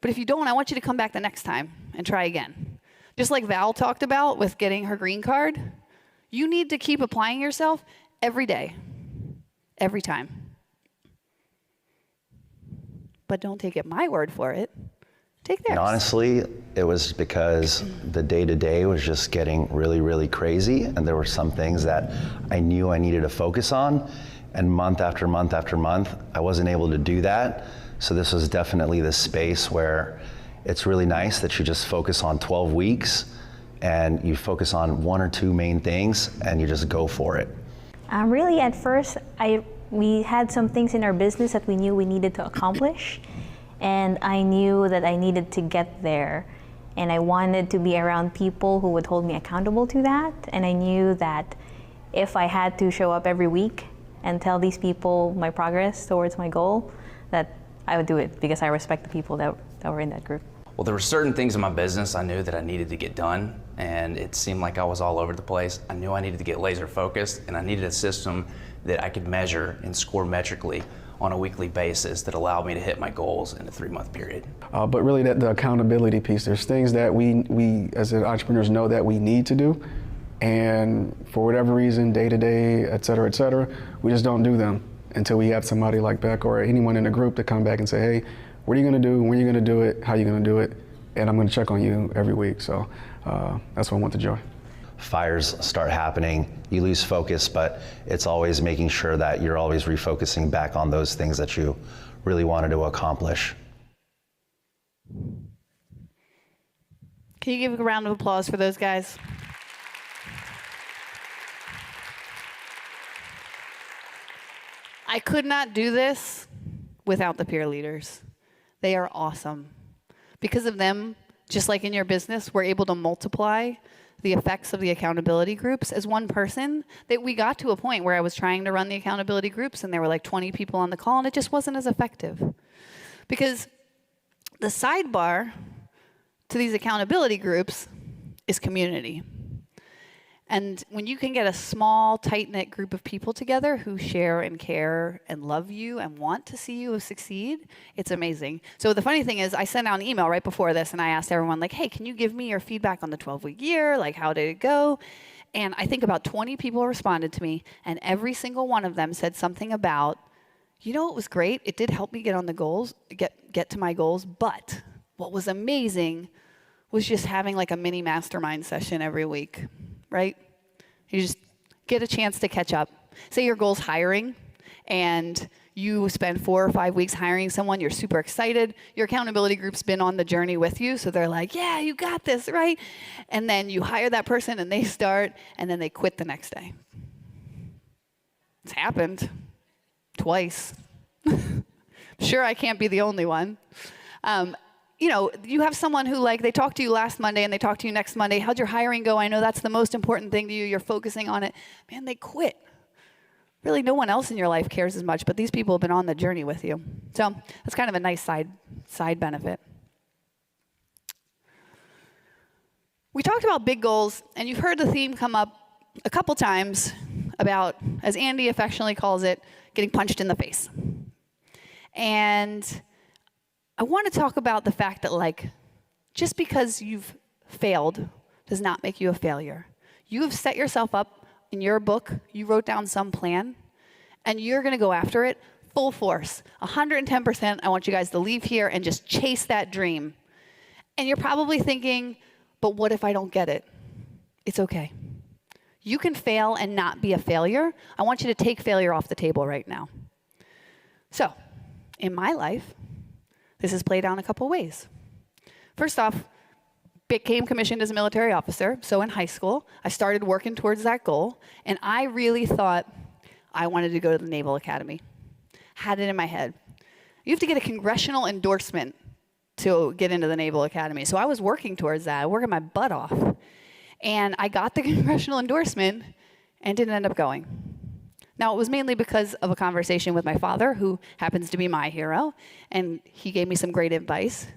But if you don't, I want you to come back the next time and try again. Just like Val talked about with getting her green card, you need to keep applying yourself every day, every time. But don't take it my word for it. Take theirs. And honestly, it was because the day-to-day was just getting really, really crazy, and there were some things that I knew I needed to focus on, and month after month after month, I wasn't able to do that. So this was definitely the space where it's really nice that you just focus on 12 weeks, and you focus on 1 or 2 main things, and you just go for it. Really, at first, we had some things in our business that we knew we needed to accomplish. And I knew that I needed to get there. And I wanted to be around people who would hold me accountable to that. And I knew that if I had to show up every week and tell these people my progress towards my goal, that I would do it because I respect the people that were in that group. Well, there were certain things in my business I knew that I needed to get done, and it seemed like I was all over the place. I knew I needed to get laser focused, and I needed a system that I could measure and score metrically on a weekly basis that allowed me to hit my goals in a 3-month period. But really the accountability piece, there's things that we as entrepreneurs know that we need to do, and for whatever reason, day to day, et cetera, we just don't do them until we have somebody like Beck or anyone in the group to come back and say, hey, what are you gonna do, when are you gonna do it, how are you gonna do it, and I'm gonna check on you every week. So that's what I want to join. Fires start happening, you lose focus, but it's always making sure that you're always refocusing back on those things that you really wanted to accomplish. Can you give a round of applause for those guys? I could not do this without the peer leaders. They are awesome. Because of them, just like in your business, we're able to multiply the effects of the accountability groups as one person. That we got to a point where I was trying to run the accountability groups and there were like 20 people on the call and it just wasn't as effective. Because the sidebar to these accountability groups is community. And when you can get a small, tight-knit group of people together who share and care and love you and want to see you succeed, it's amazing. So the funny thing is, I sent out an email right before this, and I asked everyone, like, hey, can you give me your feedback on the 12-week year? Like, how did it go? And I think about 20 people responded to me, and every single one of them said something about, you know, it was great. It did help me get on the goals, get to my goals, but what was amazing was just having like a mini mastermind session every week. Right? You just get a chance to catch up. Say your goal's hiring, and you spend 4 or 5 weeks hiring someone, you're super excited. Your accountability group's been on the journey with you, so they're like, yeah, you got this, right? And then you hire that person, and they start, and then they quit the next day. It's happened twice. Sure, I can't be the only one. You know, you have someone who, like, they talk to you last Monday and they talk to you next Monday. How'd your hiring go? I know that's the most important thing to you. You're focusing on it. Man, they quit. Really, no one else in your life cares as much, but these people have been on the journey with you. So that's kind of a nice side benefit. We talked about big goals, and you've heard the theme come up a couple times about, as Andy affectionately calls it, getting punched in the face. And I want to talk about the fact that, like, just because you've failed does not make you a failure. You have set yourself up in your book, you wrote down some plan, and you're going to go after it full force. 110%, I want you guys to leave here and just chase that dream. And you're probably thinking, but what if I don't get it? It's okay. You can fail and not be a failure. I want you to take failure off the table right now. So, in my life, this has played out in a couple ways. First off, became commissioned as a military officer. So in high school, I started working towards that goal, and I really thought I wanted to go to the Naval Academy. Had it in my head. You have to get a congressional endorsement to get into the Naval Academy. So I was working towards that, working my butt off. And I got the congressional endorsement and didn't end up going. Now, it was mainly because of a conversation with my father, who happens to be my hero, and he gave me some great advice.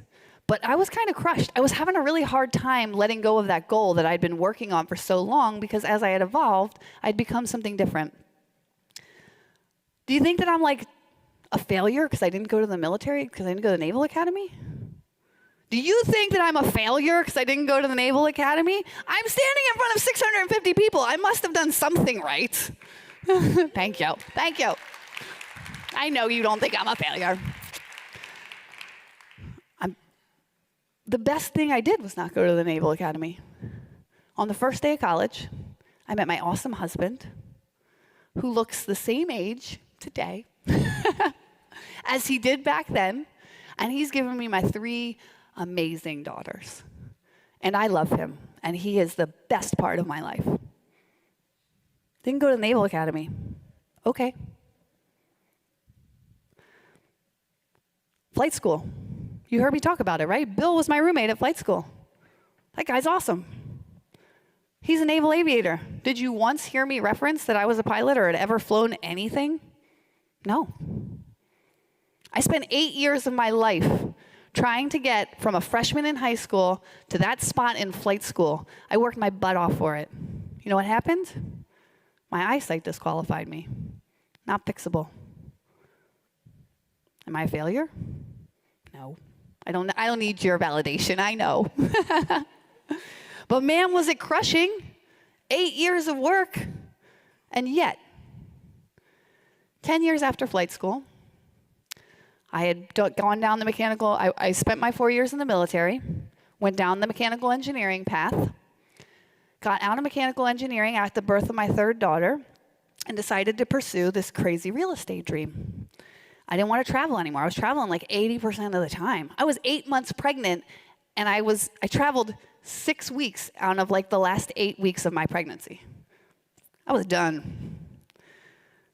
But I was kind of crushed. I was having a really hard time letting go of that goal that I'd been working on for so long, because as I had evolved, I'd become something different. Do you think that I'm like a failure because I didn't go to the military, because I didn't go to the Naval Academy? Do you think that I'm a failure because I didn't go to the Naval Academy? I'm standing in front of 650 people. I must have done something right. Thank you. Thank you. I know you don't think I'm a failure. The best thing I did was not go to the Naval Academy. On the first day of college, I met my awesome husband, who looks the same age today as he did back then, and he's given me my 3 amazing daughters. And I love him, and he is the best part of my life. Didn't go to the Naval Academy. Okay. Flight school. You heard me talk about it, right? Bill was my roommate at flight school. That guy's awesome. He's a naval aviator. Did you once hear me reference that I was a pilot or had ever flown anything? No. I spent 8 years of my life trying to get from a freshman in high school to that spot in flight school. I worked my butt off for it. You know what happened? My eyesight disqualified me. Not fixable. Am I a failure? No. I don't need your validation, I know. But man, was it crushing. 8 years of work. And yet, 10 years after flight school, I had gone down the mechanical, I spent my 4 years in the military, went down the mechanical engineering path, got out of mechanical engineering at the birth of my 3rd daughter, and decided to pursue this crazy real estate dream. I didn't want to travel anymore. I was traveling like 80% of the time. I was 8 months pregnant, and I traveled 6 weeks out of like the last 8 weeks of my pregnancy. I was done.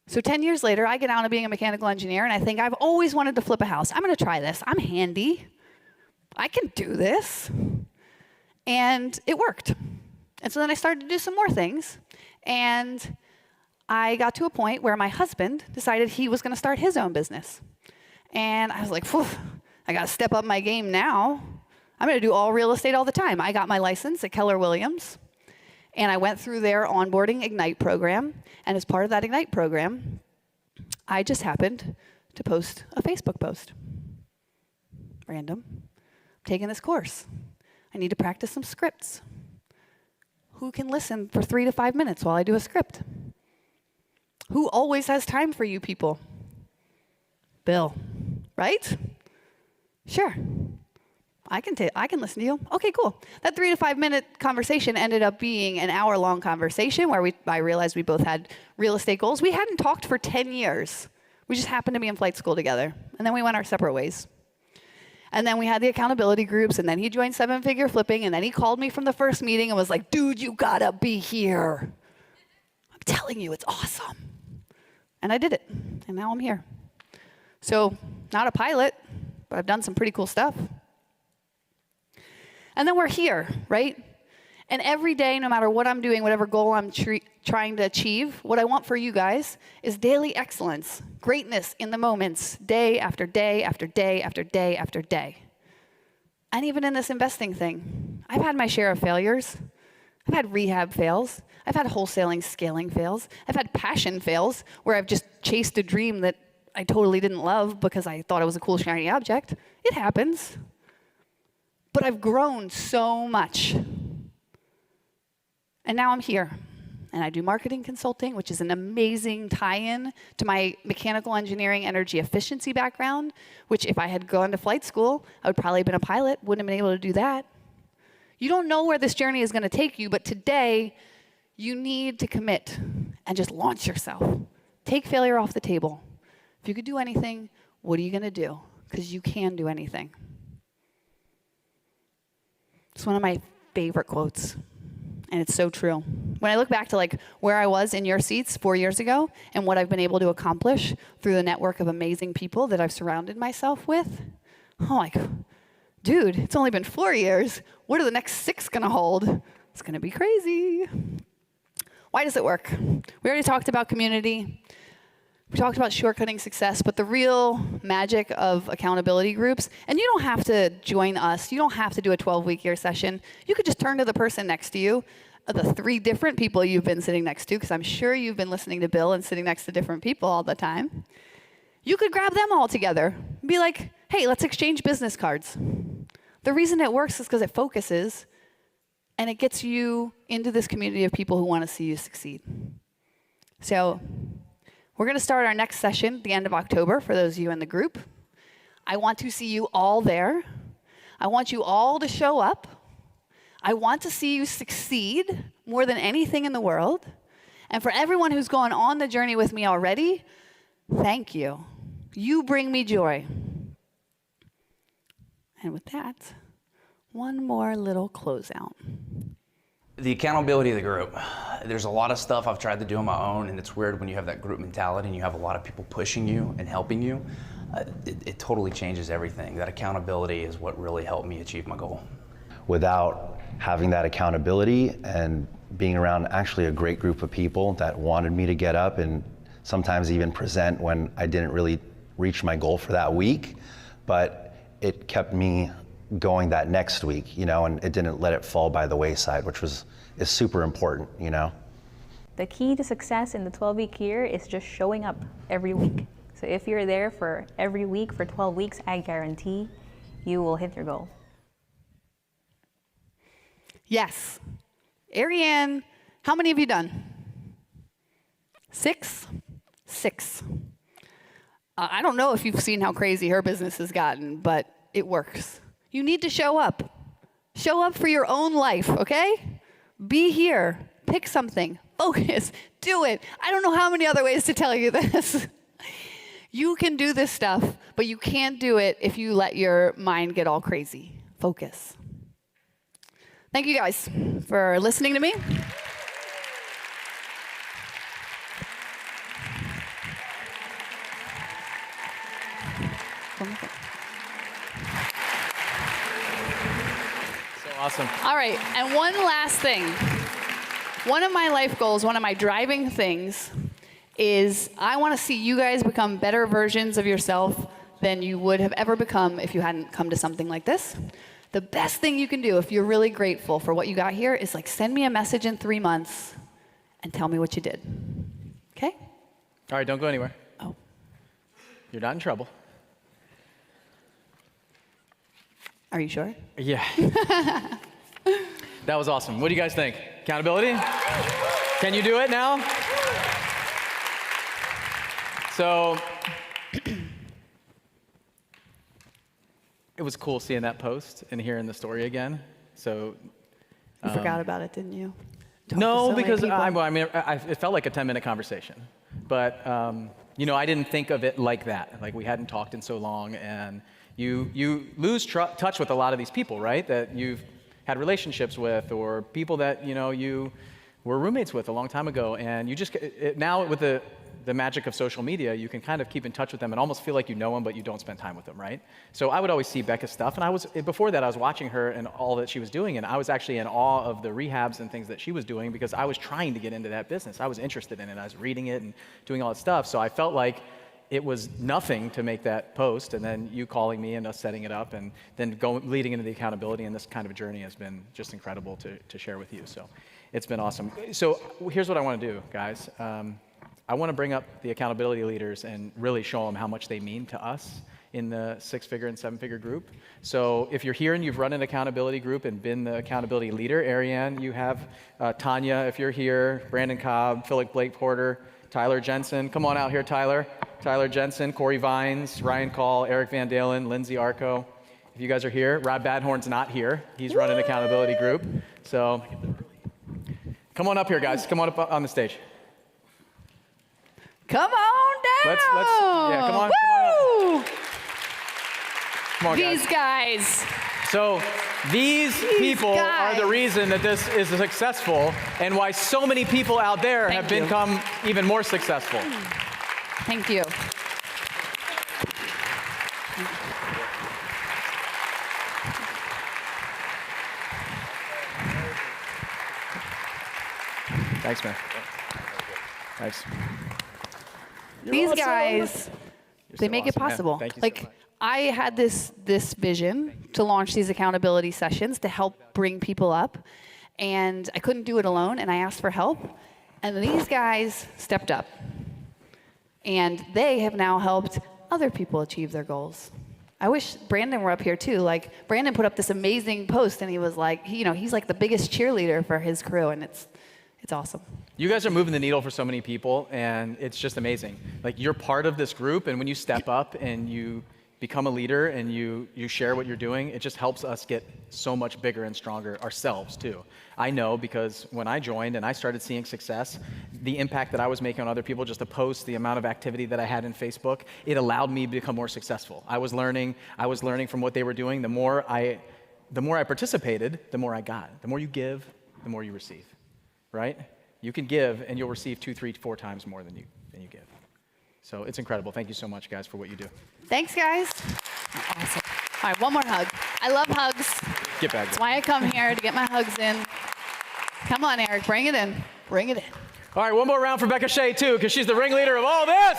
So 10 years later, I get out of being a mechanical engineer, and I think I've always wanted to flip a house. I'm going to try this. I'm handy. I can do this. And it worked. And so then I started to do some more things, and I got to a point where my husband decided he was going to start his own business. And I was like, phew, I got to step up my game now. I'm going to do all real estate all the time. I got my license at Keller Williams, and I went through their onboarding Ignite program. And as part of that Ignite program, I just happened to post a Facebook post. Random. I'm taking this course. I need to practice some scripts. Who can listen for 3 to 5 minutes while I do a script? Who always has time for you people? Bill, right? Sure. I can listen to you. Okay, cool. That 3 to 5 minute conversation ended up being an hour-long conversation where I realized we both had real estate goals. We hadn't talked for 10 years. We just happened to be in flight school together. And then we went our separate ways. And then we had the accountability groups, and then he joined 7-Figure Flipping, and then he called me from the first meeting and was like, dude, you gotta be here. I'm telling you, it's awesome. And I did it, and now I'm here. So, not a pilot, but I've done some pretty cool stuff. And then we're here, right? And every day, no matter what I'm doing, whatever goal I'm trying to achieve, what I want for you guys is daily excellence, greatness in the moments, day after day after day after day after day. And even in this investing thing, I've had my share of failures. I've had rehab fails. I've had wholesaling, scaling fails. I've had passion fails where I've just chased a dream that I totally didn't love because I thought it was a cool, shiny object. It happens. But I've grown so much. And now I'm here. And I do marketing consulting, which is an amazing tie-in to my mechanical engineering energy efficiency background, which if I had gone to flight school, I would probably have been a pilot, wouldn't have been able to do that. You don't know where this journey is going to take you, but today, you need to commit and just launch yourself. Take failure off the table. If you could do anything, what are you going to do? Because you can do anything. It's one of my favorite quotes. And it's so true. When I look back to like where I was in your seats 4 years ago and what I've been able to accomplish through the network of amazing people that I've surrounded myself with, I'm like, dude, it's only been 4 years. What are the next 6 gonna hold? It's gonna be crazy. Why does it work? We already talked about community. We talked about shortcutting success, but the real magic of accountability groups, and you don't have to join us, you don't have to do a 12-week year session. You could just turn to the person next to you, the 3 different people you've been sitting next to, because I'm sure you've been listening to Bill and sitting next to different people all the time. You could grab them all together and be like, hey, let's exchange business cards. The reason it works is because it focuses, and it gets you into this community of people who want to see you succeed. So, we're going to start our next session at the end of October for those of you in the group. I want to see you all there. I want you all to show up. I want to see you succeed more than anything in the world. And for everyone who's gone on the journey with me already, thank you. You bring me joy. And with that, one more little closeout. The accountability of the group. There's a lot of stuff I've tried to do on my own, and it's weird when you have that group mentality and you have a lot of people pushing you and helping you. It totally changes everything. That accountability is what really helped me achieve my goal. Without having that accountability and being around actually a great group of people that wanted me to get up and sometimes even present when I didn't really reach my goal for that week, but it kept me going that next week, and it didn't let it fall by the wayside, which is super important, The key to success in the 12-week year is just showing up every week. So if you're there for every week for 12 weeks, I guarantee you will hit your goal. Yes. Ariane, how many have you done? 6? 6. I don't know if you've seen how crazy her business has gotten, but it works. You need to show up. Show up for your own life, okay? Be here. Pick something. Focus. Do it. I don't know how many other ways to tell you this. You can do this stuff, but you can't do it if you let your mind get all crazy. Focus. Thank you guys for listening to me. Awesome. All right, and one last thing. One of my life goals, one of my driving things is I want to see you guys become better versions of yourself than you would have ever become if you hadn't come to something like this. The best thing you can do if you're really grateful for what you got here is like send me a message in 3 months and tell me what you did. Okay? All right, don't go anywhere. Oh. You're not in trouble. Are you sure? Yeah. That was awesome. What do you guys think? Accountability? Can you do it now? So, it was cool seeing that post and hearing the story again. So, You forgot about it, didn't you? no, because it felt like a 10-minute conversation. But, I didn't think of it like that. Like we hadn't talked in so long, and you lose touch with a lot of these people, right? That you've had relationships with, or people that you were roommates with a long time ago, and you just now with the magic of social media, you can kind of keep in touch with them and almost feel like you know them, but you don't spend time with them, right? So I would always see Beka's stuff, and before that I was watching her and all that she was doing, and I was actually in awe of the rehabs and things that she was doing because I was trying to get into that business. I was interested in it. I was reading it and doing all that stuff. So I felt like it was nothing to make that post, and then you calling me and us setting it up, and then leading into the accountability, and this kind of journey has been just incredible to share with you. So it's been awesome. So here's what I want to do, guys. I want to bring up the accountability leaders and really show them how much they mean to us in the 6-figure and 7-figure group. So if you're here and you've run an accountability group and been the accountability leader, Ariane, you have Tanya, if you're here, Brandon Cobb, Philip Blake Porter, Tyler Jensen. Come on out here, Tyler. Tyler Jensen, Corey Vines, Ryan Call, Eric Van Dalen, Lindsay Arco. If you guys are here, Rob Badhorn's not here. He's run an accountability group. So come on up here, guys. Come on up on the stage. Come on down. Yeah, come on. Woo! Come on, These guys. So these people guys. are the reason that this is successful and why so many people out there have become even more successful. Thank you. Thanks, man. Thanks. These guys, they make it possible. Thank you so Like much. I had this vision to launch these accountability sessions to help bring people up, and I couldn't do it alone, and I asked for help, and these guys stepped up, and they have now helped other people achieve their goals. I wish Brandon were up here too. Like Brandon put up this amazing post, and he was like, he's like the biggest cheerleader for his crew, and it's awesome. You guys are moving the needle for so many people, and it's just amazing. Like you're part of this group, and when you step up and you become a leader and you share what you're doing, it just helps us get so much bigger and stronger ourselves too. I know because when I joined and I started seeing success, the impact that I was making on other people, just to post, the amount of activity that I had in Facebook, it allowed me to become more successful. I was learning from what they were doing. The more I participated, the more I got. The more you give, the more you receive, right? You can give and you'll receive 2, 3, 4 times more than you give. So it's incredible. Thank you so much, guys, for what you do. Thanks, guys. Awesome. All right, one more hug. I love hugs. Get back. That's why I come here, to get my hugs in. Come on, Eric, bring it in. Bring it in. All right, one more round for Beka Shea, too, because she's the ringleader of all this.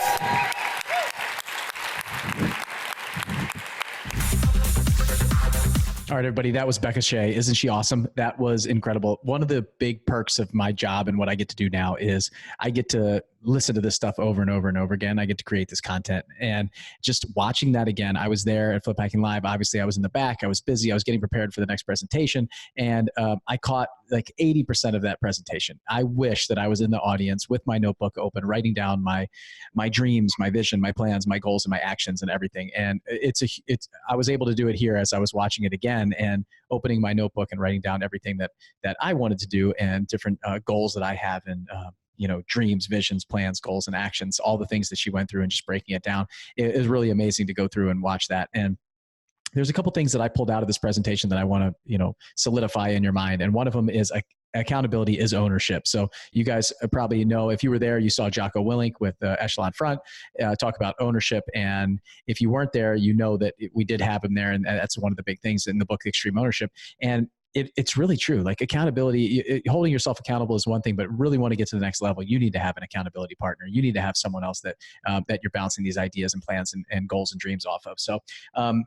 All right, everybody, that was Beka Shea. Isn't she awesome? That was incredible. One of the big perks of my job and what I get to do now is I get to listen to this stuff over and over and over again. I get to create this content, and just watching that again, I was there at Flip Hacking Live. Obviously I was in the back, I was busy, I was getting prepared for the next presentation. And I caught like 80% of that presentation. I wish that I was in the audience with my notebook open, writing down my dreams, my vision, my plans, my goals, and my actions and everything. And I was able to do it here as I was watching it again and opening my notebook and writing down everything that I wanted to do and different goals that I have, and dreams, visions, plans, goals, and actions, all the things that she went through and just breaking it down. It is really amazing to go through and watch that. And there's a couple things that I pulled out of this presentation that I want to, solidify in your mind. And one of them is accountability is ownership. So you guys probably know, if you were there, you saw Jocko Willink with Echelon Front talk about ownership. And if you weren't there, you know that we did have him there. And that's one of the big things in the book, Extreme Ownership. And it's really true. Like accountability, holding yourself accountable is one thing, but really want to get to the next level, you need to have an accountability partner. You need to have someone else that you're bouncing these ideas and plans and goals and dreams off of. So, and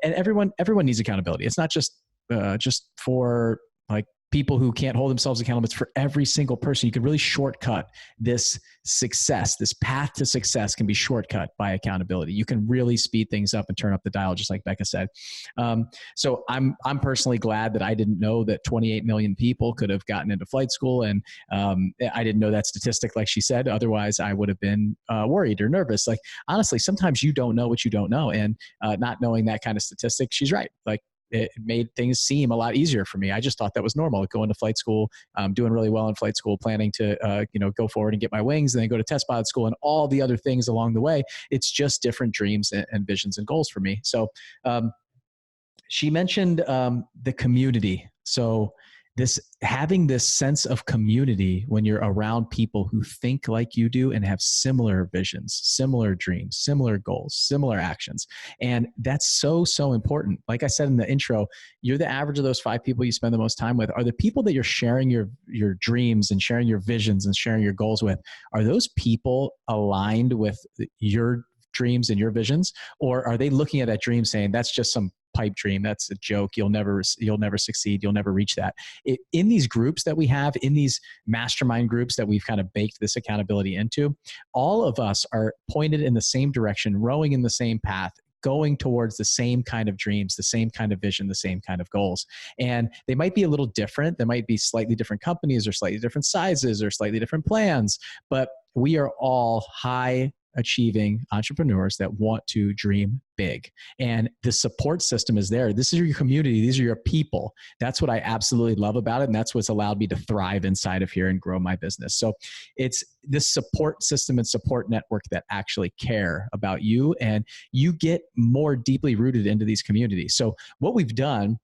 everyone needs accountability. It's not just for like people who can't hold themselves accountable. It's for every single person. You can really shortcut this success. This path to success can be shortcut by accountability. You can really speed things up and turn up the dial, just like Beka said. So I'm personally glad that I didn't know that 28 million people could have gotten into flight school. And I didn't know that statistic, like she said. Otherwise, I would have been worried or nervous. Like, honestly, sometimes you don't know what you don't know. And not knowing that kind of statistic, she's right. Like, it made things seem a lot easier for me. I just thought that was normal. Going to flight school, doing really well in flight school, planning to go forward and get my wings, and then go to test pilot school and all the other things along the way. It's just different dreams and visions and goals for me. So she mentioned the community. So having this sense of community when you're around people who think like you do and have similar visions, similar dreams, similar goals, similar actions. And that's so, so important. Like I said in the intro, you're the average of those 5 people you spend the most time with. Are the people that you're sharing your dreams and sharing your visions and sharing your goals with, are those people aligned with your dreams and your visions? Or are they looking at that dream saying, that's just some pipe dream, that's a joke, you'll never succeed, you'll never reach that? In these groups that we have, in these mastermind groups that we've kind of baked this accountability into, all of us are pointed in the same direction, rowing in the same path, going towards the same kind of dreams, the same kind of vision, the same kind of goals. And they might be a little different. There might be slightly different companies or slightly different sizes or slightly different plans, but we are all high achieving entrepreneurs that want to dream big. And the support system is there. This is your community. These are your people. That's what I absolutely love about it. And that's what's allowed me to thrive inside of here and grow my business. So it's this support system and support network that actually care about you, and you get more deeply rooted into these communities. So what we've done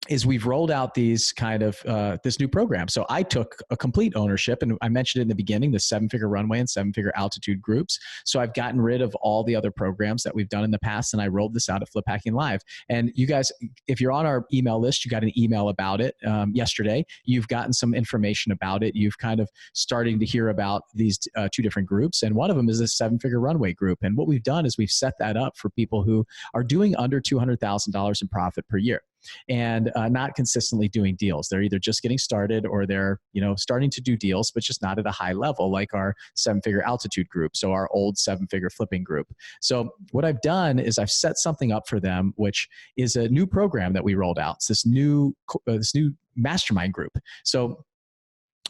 is we've rolled out these kind of this new program. So I took a complete ownership, and I mentioned it in the beginning, the 7-figure runway and 7-figure altitude groups. So I've gotten rid of all the other programs that we've done in the past, and I rolled this out at Flip Hacking Live. And you guys, if you're on our email list, you got an email about it yesterday. You've gotten some information about it. You've kind of starting to hear about these 2 different groups, and one of them is a 7-figure runway group. And what we've done is we've set that up for people who are doing under $200,000 in profit per year, and not consistently doing deals. They're either just getting started, or they're, starting to do deals, but just not at a high level, like our 7-figure altitude group. So our old 7-figure flipping group. So what I've done is I've set something up for them, which is a new program that we rolled out. It's this new mastermind group. So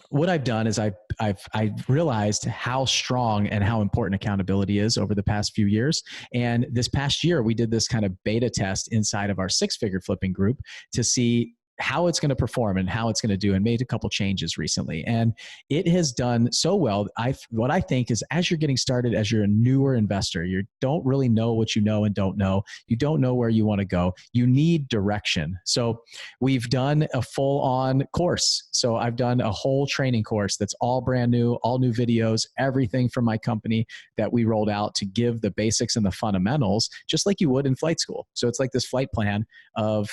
what I've done is I've realized how strong and how important accountability is over the past few years. And this past year, we did this kind of beta test inside of our 6-figure flipping group to see how it's going to perform and how it's going to do, and made a couple changes recently. And it has done so well. What I think is, as you're getting started, as you're a newer investor, you don't really know what you know and don't know. You don't know where you want to go. You need direction. So we've done a full-on course. So I've done a whole training course that's all brand new, all new videos, everything from my company that we rolled out to give the basics and the fundamentals, just like you would in flight school. So it's like this flight plan of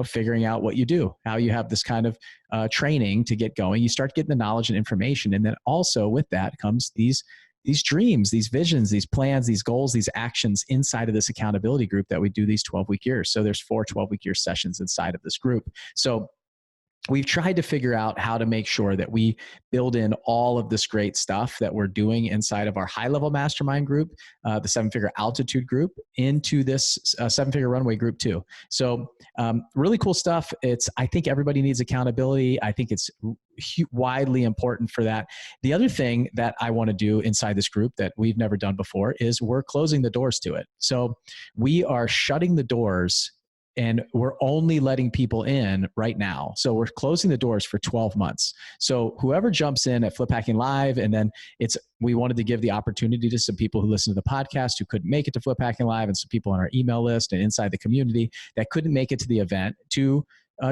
figuring out what you do, how you have this kind of training to get going. You start getting the knowledge and information. And then also with that comes these dreams, these visions, these plans, these goals, these actions inside of this accountability group that we do these 12-week years. So there's 4 12-week year sessions inside of this group. So we've tried to figure out how to make sure that we build in all of this great stuff that we're doing inside of our high-level mastermind group, the 7-figure altitude group, into this 7-figure runway group too. So really cool stuff. I think everybody needs accountability. I think it's widely important for that. The other thing that I want to do inside this group that we've never done before is we're closing the doors to it. So we are shutting the doors, and we're only letting people in right now. So we're closing the doors for 12 months. So whoever jumps in at Flip Hacking Live, and then we wanted to give the opportunity to some people who listen to the podcast who couldn't make it to Flip Hacking Live, and some people on our email list and inside the community that couldn't make it to the event, to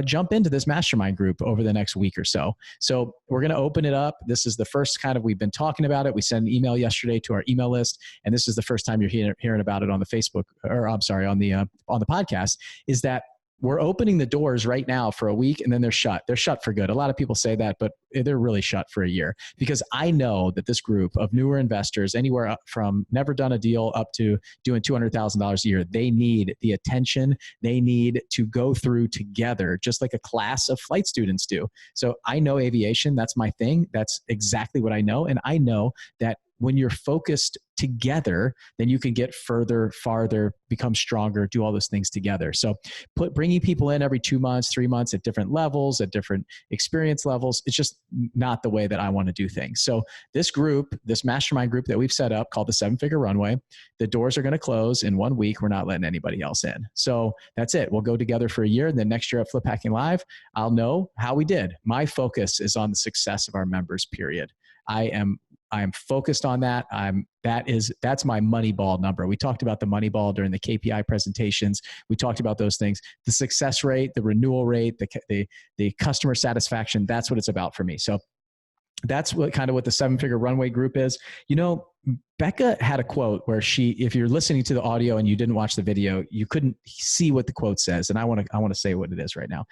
jump into this mastermind group over the next week or so. So we're going to open it up. This is the first we've been talking about it. We sent an email yesterday to our email list, and this is the first time you're hearing about it on the Facebook, or I'm sorry, on the podcast, is that we're opening the doors right now for a week, and then they're shut. They're shut for good. A lot of people say that, but they're really shut for a year, because I know that this group of newer investors, anywhere up from never done a deal up to doing $200,000 a year, they need the attention. They need to go through together, just like a class of flight students do. So I know aviation. That's my thing. That's exactly what I know. And I know that when you're focused together, then you can get further, farther, become stronger, do all those things together. So bringing people in every 2 months, 3 months at different levels, at different experience levels, it's just not the way that I want to do things. So this group, this mastermind group that we've set up called the 7-figure runway, the doors are going to close in 1 week. We're not letting anybody else in. So that's it. We'll go together for a year. And then next year at Flip Hacking Live, I'll know how we did. My focus is on the success of our members, period. I am focused on that. That's my Moneyball number. We talked about the Moneyball during the KPI presentations. We talked about those things. The success rate, the renewal rate, the customer satisfaction, that's what it's about for me. So that's what the 7-figure runway group is. Beka had a quote where if you're listening to the audio and you didn't watch the video, you couldn't see what the quote says. And I want to say what it is right now.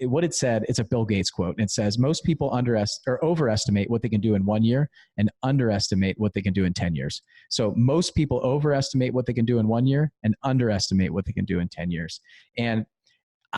What it said, it's a Bill Gates quote. And it says, most people overestimate what they can do in 1 year and underestimate what they can do in 10 years. So most people overestimate what they can do in 1 year and underestimate what they can do in 10 years. And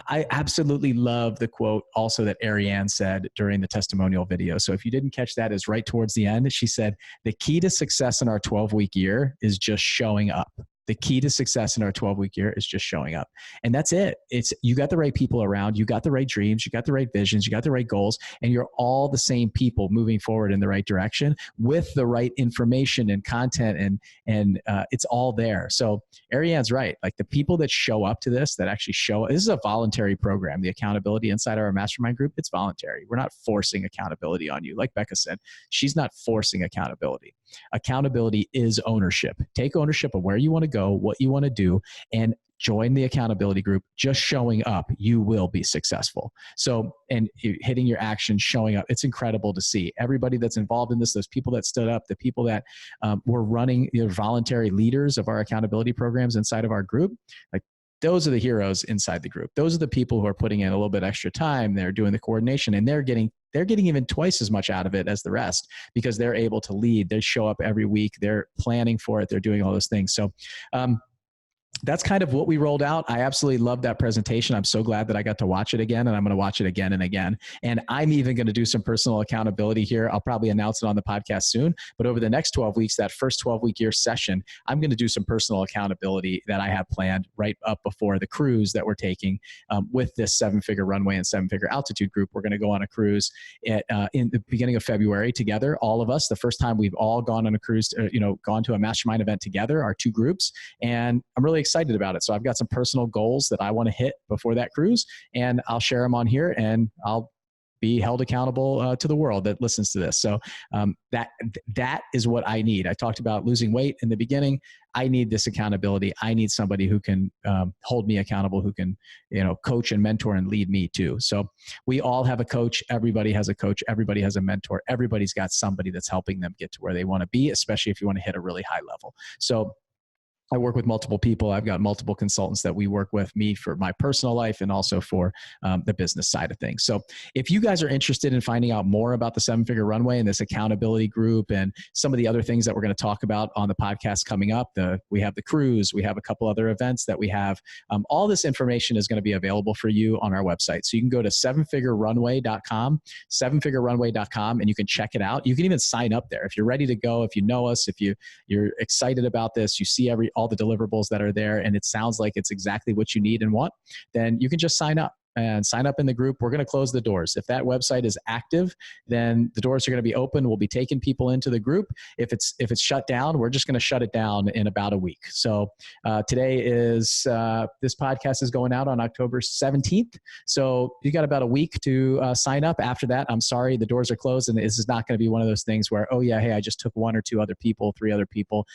I absolutely love the quote also that Ariane said during the testimonial video. So if you didn't catch that, it's right towards the end. She said, the key to success in our 12-week year is just showing up. The key to success in our 12-week year is just showing up. And that's it. It's you got the right people around, you got the right dreams, you got the right visions, you got the right goals, and you're all the same people moving forward in the right direction with the right information and content, and it's all there. So Ariane's right. Like the people that show up to this, that actually this is a voluntary program. The accountability inside our mastermind group, it's voluntary. We're not forcing accountability on you. Like Beka said, she's not forcing accountability. Accountability is ownership. Take ownership of where you want to go, what you want to do, and join the accountability group. Just showing up, you will be successful. So, and hitting your action, showing up, it's incredible to see everybody that's involved in this, those people that stood up, the people that were running, voluntary leaders of our accountability programs inside of our group. Like, those are the heroes inside the group. Those are the people who are putting in a little bit extra time. They're doing the coordination, and they're getting even twice as much out of it as the rest, because they're able to lead. They show up every week. They're planning for it. They're doing all those things. So, that's kind of what we rolled out. I absolutely loved that presentation. I'm so glad that I got to watch it again, and I'm going to watch it again and again. And I'm even going to do some personal accountability here. I'll probably announce it on the podcast soon, but over the next 12 weeks, that first 12-week year session, I'm going to do some personal accountability that I have planned right up before the cruise that we're taking with this 7-figure runway and 7-figure altitude group. We're going to go on a cruise in the beginning of February together, all of us. The first time we've all gone on a cruise, gone to a mastermind event together, our 2 groups. And I'm really excited about it. So I've got some personal goals that I want to hit before that cruise, and I'll share them on here, and I'll be held accountable to the world that listens to this. So that is what I need. I talked about losing weight in the beginning. I need this accountability. I need somebody who can hold me accountable, who can, coach and mentor and lead me too. So we all have a coach. Everybody has a coach. Everybody has a mentor. Everybody's got somebody that's helping them get to where they want to be, especially if you want to hit a really high level. So I work with multiple people. I've got multiple consultants that we work with, me for my personal life and also for the business side of things. So if you guys are interested in finding out more about the 7-figure runway and this accountability group and some of the other things that we're going to talk about on the podcast coming up, we have the cruise, we have a couple other events that we have. All this information is going to be available for you on our website. So you can go to 7figurerunway.com, 7figurerunway.com, and you can check it out. You can even sign up there. If you're ready to go, if you know us, if you're excited about this, you see all the deliverables that are there, and it sounds like it's exactly what you need and want, then you can just sign up in the group. We're going to close the doors. If that website is active, then the doors are going to be open. We'll be taking people into the group. If it's shut down, we're just going to shut it down in about a week. So today is this podcast is going out on October 17th. So you got about a week to sign up. After that, I'm sorry, the doors are closed, and this is not going to be one of those things where, oh yeah, hey, I just took 1 or 2 other people, 3 other people.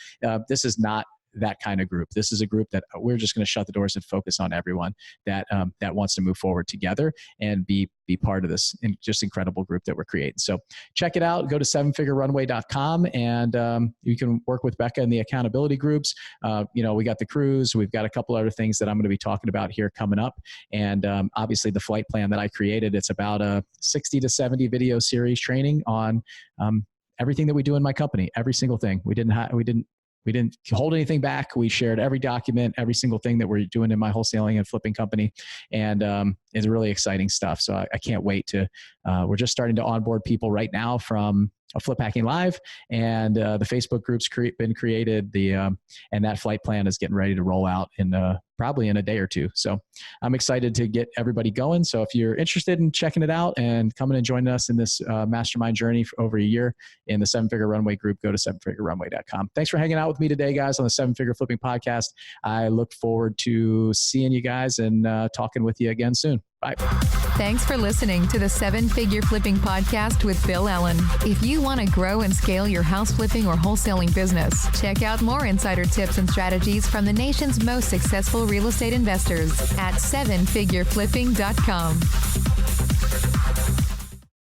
This is not that kind of group. This is a group that we're just going to shut the doors and focus on everyone that wants to move forward together and be part of this just incredible group that we're creating. So check it out. Go to 7figurerunway.com, and you can work with Beka in the accountability groups. We got the cruise. We've got a couple other things that I'm going to be talking about here coming up. And obviously the flight plan that I created, it's about a 60 to 70 video series training on everything that we do in my company, every single thing. We didn't hold anything back. We shared every document, every single thing that we're doing in my wholesaling and flipping company. And it's really exciting stuff. So I can't wait we're just starting to onboard people right now from a Flip Hacking Live, and the Facebook group's been created. And that flight plan is getting ready to roll out probably in a day or 2. So I'm excited to get everybody going. So if you're interested in checking it out and coming and joining us in this mastermind journey for over a year in the 7-Figure Runway group, go to 7figurerunway.com. Thanks for hanging out with me today, guys, on the 7-Figure Flipping Podcast. I look forward to seeing you guys and talking with you again soon. Bye. Thanks for listening to the 7-Figure Flipping Podcast with Bill Allen. If you want to grow and scale your house flipping or wholesaling business, check out more insider tips and strategies from the nation's most successful real estate investors at 7figureflipping.com.